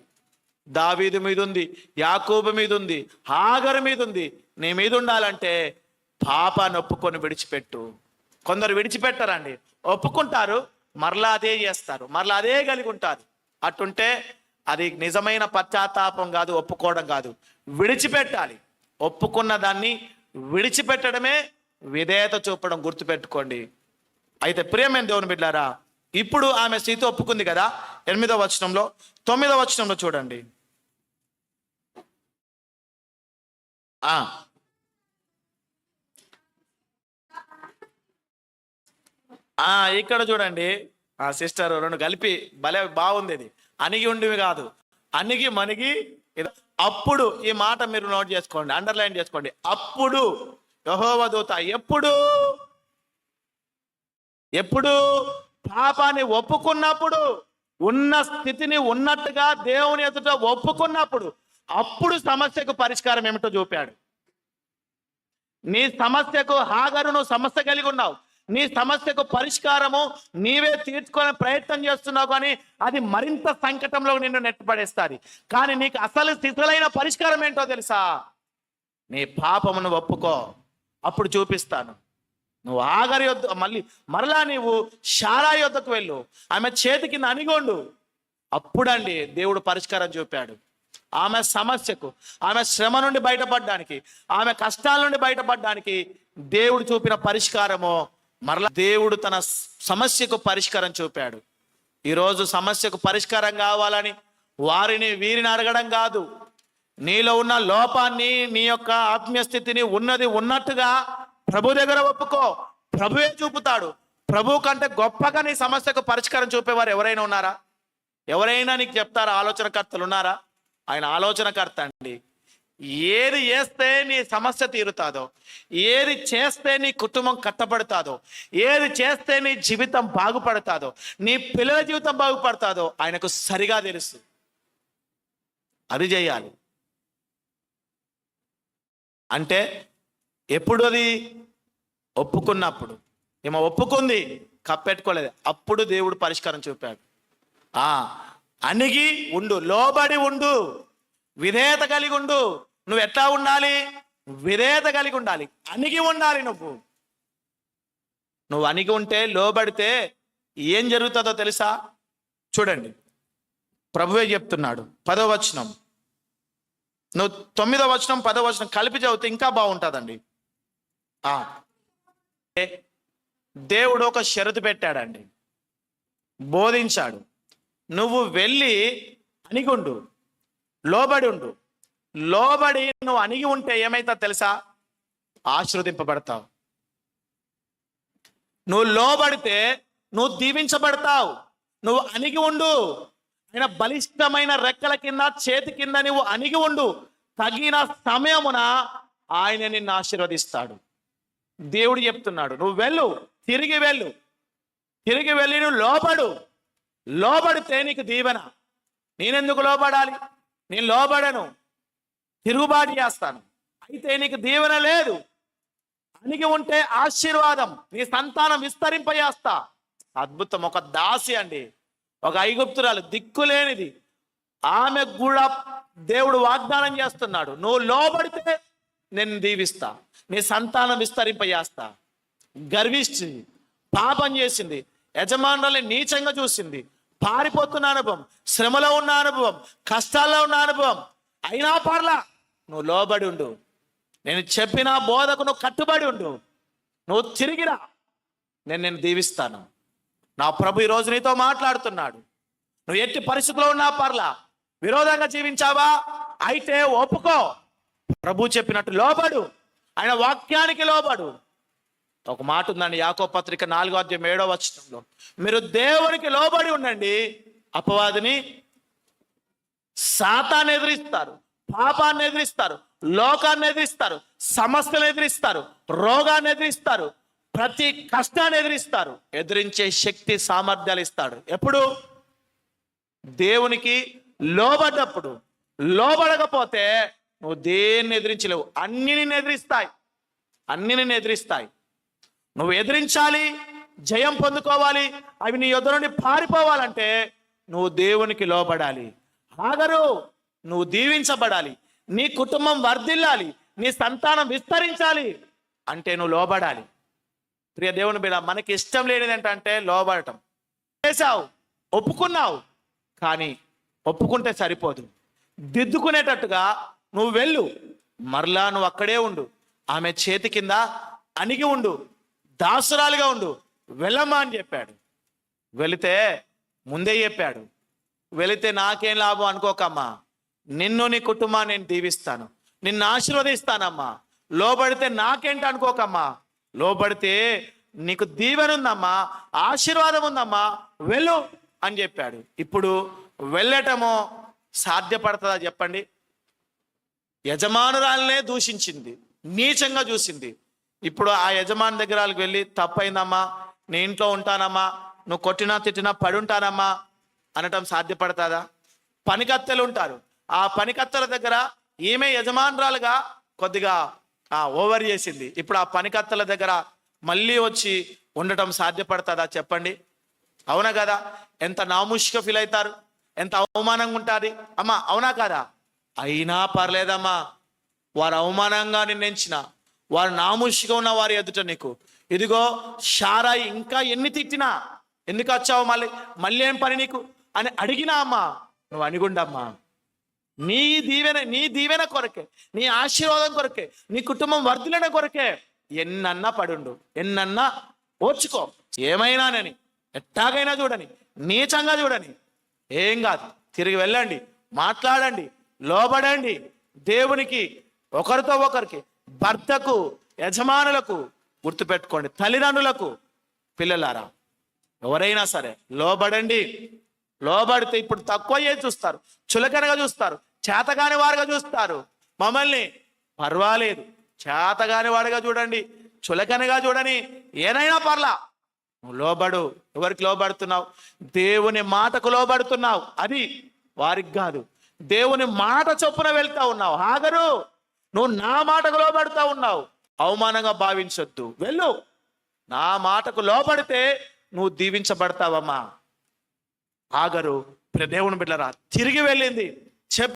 దావీదు మీద ఉంది, యాకోబు మీద ఉంది, హాగరు మీద ఉంది. నీ మీద ఉండాలంటే పాపాన్ని ఒప్పుకొని విడిచిపెట్టు. కొందరు విడిచిపెట్టరండి, ఒప్పుకుంటారు, మరలా అదే చేస్తారు, మరలా అదే కలిగి ఉంటారు. అట్టుంటే అది నిజమైన పశ్చాత్తాపం కాదు, ఒప్పుకోవడం కాదు. విడిచిపెట్టాలి. ఒప్పుకున్న దాన్ని విడిచిపెట్టడమే విధేయత చూపడం, గుర్తుపెట్టుకోండి. అయితే ప్రియమైన దేవుని బిడ్డలారా, ఇప్పుడు ఆమె స్థితి ఒప్పుకుంది కదా. 8వ వచనంలో, 9వ వచనంలో చూడండి. ఇక్కడ చూడండి, ఆ సిస్టర్ రెండు కలిపి భలే బాగుంది. ఇది అణిగి ఉండివి కాదు, అణిగి మణిగి. అప్పుడు, ఈ మాట మీరు నోట్ చేసుకోండి, అండర్లైన్ చేసుకోండి. అప్పుడు యెహోవా దూత ఎప్పుడు పాపాన్ని ఒప్పుకున్నప్పుడు, ఉన్న స్థితిని ఉన్నట్టుగా దేవుని ఎదుట ఒప్పుకున్నప్పుడు, అప్పుడు సమస్యకు పరిష్కారం ఏమిటో చూపాడు. నీ సమస్యకు, హాగరు నువ్వు సమస్య కలిగి ఉన్నావు, నీ సమస్యకు పరిష్కారము నీవే తీర్చుకునే ప్రయత్నం చేస్తున్నావు, కానీ అది మరింత సంకటంలో నిన్ను నెట్టుపడేస్తుంది. కానీ నీకు అసలు స్థితులైన పరిష్కారం ఏంటో తెలుసా? నీ పాపమును ఒప్పుకో, అప్పుడు చూపిస్తాను. నువ్వు హాగరు యొద్ద మరలా నీవు శారాయి యొద్దకు వెళ్ళు, ఆమె చేతి కింద అణిగొండు. అప్పుడండి దేవుడు పరిష్కారం చూపాడు. ఆమె సమస్యకు, ఆమె శ్రమ నుండి బయటపడడానికి, ఆమె కష్టాల నుండి బయటపడడానికి దేవుడు చూపిన పరిష్కారము, మరలా దేవుడు తన సమస్యకు పరిష్కారం చూపాడు. ఈరోజు సమస్యకు పరిష్కారం కావాలని వీరిని అడగడం కాదు. నీలో ఉన్న లోపాన్ని, నీ యొక్క ఆత్మీయ స్థితిని ఉన్నది ఉన్నట్టుగా ప్రభు దగ్గర ఒప్పుకో. ప్రభువే చూపుతాడు. ప్రభు కంటే గొప్పగా నీ సమస్యకు పరిష్కారం చూపేవారు ఎవరైనా ఉన్నారా? ఎవరైనా నీకు చెప్తారా? ఆలోచనకర్తలు ఉన్నారా? ఆయన ఆలోచనకర్త అండి. ఏది చేస్తే నీ సమస్య తీరుతాదో, ఏది చేస్తే నీ కుటుంబం కట్టబడతాదో, ఏది చేస్తే నీ జీవితం బాగుపడతాదో, నీ పిల్లల జీవితం బాగుపడతాదో ఆయనకు సరిగా తెలుసు. అది చేయాలి. అంటే ఎప్పుడు? అది ఒప్పుకున్నప్పుడు. ఏమో ఒప్పుకుంది, కప్పెట్టుకోలేదు, అప్పుడు దేవుడు పరిష్కారం చూపాడు. అణిగి ఉండు, లోబడి ఉండు, విధేయత కలిగి ఉండు. నువ్వు ఎట్లా ఉండాలి? విధేయత కలిగి ఉండాలి, అణిగి ఉండాలి. నువ్వు అణిగి ఉంటే, లోబడితే ఏం జరుగుతుందో తెలుసా? చూడండి, ప్రభువే చెప్తున్నాడు. 10వ వచనం, నువ్వు 9వ వచనం 10వ వచనం కలిపి చదివితే ఇంకా బాగుంటుందండి. దేవుడు ఒక షరతు పెట్టాడండి, బోధించాడు. నువ్వు వెళ్ళి అణిగుండు, లోబడి ఉండు. లోబడి నువ్వు అణిగి ఉంటే ఏమైతే తెలుసా? ఆశీర్వదింపబడతావు. నువ్వు లోబడితే నువ్వు దీవించబడతావు. నువ్వు అణిగి ఉండు. ఆయన బలిష్టమైన రెక్కల కింద, చేతి కింద నువ్వు అణిగి ఉండు. తగిన సమయమున ఆయన నిన్ను ఆశీర్వదిస్తాడు. దేవుడు చెప్తున్నాడు, నువ్వు వెళ్ళు, తిరిగి వెళ్ళు, తిరిగి వెళ్ళి నువ్వు లోబడు. లోబడితే నీకు దీవెన. నేనెందుకు లోబడాలి? నేను లోబడను, తిరుగుబాటు చేస్తాను. అయితే నీకు దీవెన లేదు. అణిగి ఉంటే ఆశీర్వాదం, నీ సంతానం విస్తరింపజేస్తా. అద్భుతం. ఒక దాసి అండి, ఒక ఐగుప్తురాలు, దిక్కులేనిది. ఆమె కూడా దేవుడు వాగ్దానం చేస్తున్నాడు, నువ్వు లోబడితే నేను దీవిస్తా, నీ సంతానం విస్తరింపజేస్తా. గర్విష్టి, పాపం చేసింది, యజమానురాల్ని నీచంగా చూసింది, పారిపోతున్న అనుభవం, శ్రమలో ఉన్న అనుభవం, కష్టాల్లో ఉన్న అనుభవం. అయినా పర్లా, నువ్వు లోబడి ఉండు. నేను చెప్పిన బోధకు నువ్వు కట్టుబడి ఉండు. నువ్వు తిరిగిరా, నేను దీవిస్తాను. నా ప్రభు ఈరోజు నీతో మాట్లాడుతున్నాడు. నువ్వు ఎట్టి పరిస్థితిలో ఉన్నా పర్లా, విరోధంగా జీవించావా? అయితే ఒప్పుకో. ప్రభు చెప్పినట్టు లోబడు, ఆయన వాక్యానికి లోబడు. ఒక మాట ఉందండి, యాకోబు పత్రిక 4వ అధ్యాయం 7వ వచనంలో, మీరు దేవునికి లోబడి ఉండండి, అపవాదిని, సాతాన్ని ఎదిరిస్తారు, పాపాన్ని ఎదిరిస్తారు, లోకాన్ని ఎదిరిస్తారు, సమస్యలు ఎదిరిస్తారు, రోగాన్ని ఎదిరిస్తారు, ప్రతి కష్టాన్ని ఎదిరిస్తారు. ఎదిరించే శక్తి, సామర్థ్యాలు ఇస్తాడు. ఎప్పుడు? దేవునికి లోబడ్డప్పుడు. లోబడకపోతే నువ్వు దేన్ని ఎదిరించలేవు. అన్ని నిన్ను ఎదిరిస్తాయి, అన్ని నిన్ను ఎదిరిస్తాయి. నువ్వు ఎదిరించాలి, జయం పొందుకోవాలి, అవి నీ యొద్ద నుండి పారిపోవాలంటే నువ్వు దేవునికి లోబడాలి. హాగరు, నువ్వు దీవించబడాలి, నీ కుటుంబం వర్ధిల్లాలి, నీ సంతానం విస్తరించాలి అంటే నువ్వు లోబడాలి. ప్రియ దేవుని బిడ్డ, మనకి ఇష్టం లేనిది ఏంటంటే లోబడటం. చేసావు, ఒప్పుకున్నావు, కానీ ఒప్పుకుంటే సరిపోదు. దిద్దుకునేటట్టుగా నువ్వు వెళ్ళు, మరలా నువ్వు అక్కడే ఉండు, ఆమె చేతి కింద అణిగి ఉండు, దాసురాలుగా ఉండు, వెళ్ళమ్మా అని చెప్పాడు. వెళితే ముందే చెప్పాడు, వెళితే నాకేం లాభం అనుకోకమ్మా, నిన్ను నీ కుటుంబాన్ని నేను దీవిస్తాను, నిన్ను ఆశీర్వదిస్తానమ్మా. లోబడితే నాకేంటి అనుకోకమ్మా, లోబడితే నీకు దీవెన ఉందమ్మా, ఆశీర్వాదం ఉందమ్మా, వెళ్ళు అని చెప్పాడు. ఇప్పుడు వెళ్ళటమో సాధ్యపడుతుందా చెప్పండి? యజమానురాలనే దూషించింది, నీచంగా చూసింది. ఇప్పుడు ఆ యజమాని దగ్గరకు వెళ్ళి, తప్పైందమ్మా, నీ ఇంట్లో ఉంటానమ్మా, నువ్వు కొట్టినా తిట్టినా పడుంటానమ్మా అనటం సాధ్యపడుతుందా? పనికత్తెలు ఉంటారు, ఆ పనికత్తెల దగ్గర ఈమె యజమానురాలుగా కొద్దిగా ఓవర్ చేసింది. ఇప్పుడు ఆ పనికత్తెల దగ్గర మళ్ళీ వచ్చి ఉండటం సాధ్యపడుతుందా చెప్పండి? అవునా కదా? ఎంత నాముష్గా ఫీల్ అవుతారు, ఎంత అవమానంగా ఉంటుంది అమ్మా, అవునా కదా? అయినా పర్లేదమ్మా, వారు అవమానంగా నిన్నెంచిన, వారు నాముష్గా ఉన్న వారి ఎదుట నీకు, ఇదిగో షారాయి ఇంకా ఎన్ని తిట్టినా, ఎందుకు వచ్చావు మళ్ళీ ఏం పని నీకు అని అడిగినా అమ్మా, నువ్వు అణిగుండమ్మా. నీ దీవెన కొరకే, నీ ఆశీర్వాదం కొరకే, నీ కుటుంబం వర్ధిల్లడం కొరకే ఎన్నన్నా పడుండు, ఎన్నన్నా ఓర్చుకో. ఏమైనానని, ఎట్టాగైనా చూడని, నీచంగా చూడని, ఏం కాదు, తిరిగి వెళ్ళండి, మాట్లాడండి, లోబడండి దేవునికి. ఒకరితో ఒకరికి, భర్తకు, యజమానులకు, గుర్తుపెట్టుకోండి, తల్లిదండ్రులకు, పిల్లలారా, ఎవరైనా సరే లోబడండి, లోబడితే ఇప్పుడు తక్కువ చూస్తారు, చులకనగా చూస్తారు, చేతగాని వారుగా చూస్తారు. మమ్మల్ని పర్వాలేదు, చేతగాని వాడుగా చూడండి, చులకనగా చూడని, ఏనైనా పర్లా, నువ్వు లోబడు. ఎవరికి లోబడుతున్నావు? దేవుని మాటకు లోబడుతున్నావు, అది వారికి కాదు. దేవుని మాట చొప్పున వెళ్తా ఉన్నావు. హాగరు, నువ్వు నా మాటకు లోబడుతా ఉన్నావు, అవమానంగా భావించొద్దు, వెళ్ళు. నా మాటకు లోబడితే నువ్వు దీవించబడతావమ్మా. హాగరు దేవుని బిడ్డలారా తిరిగి వెళ్ళింది.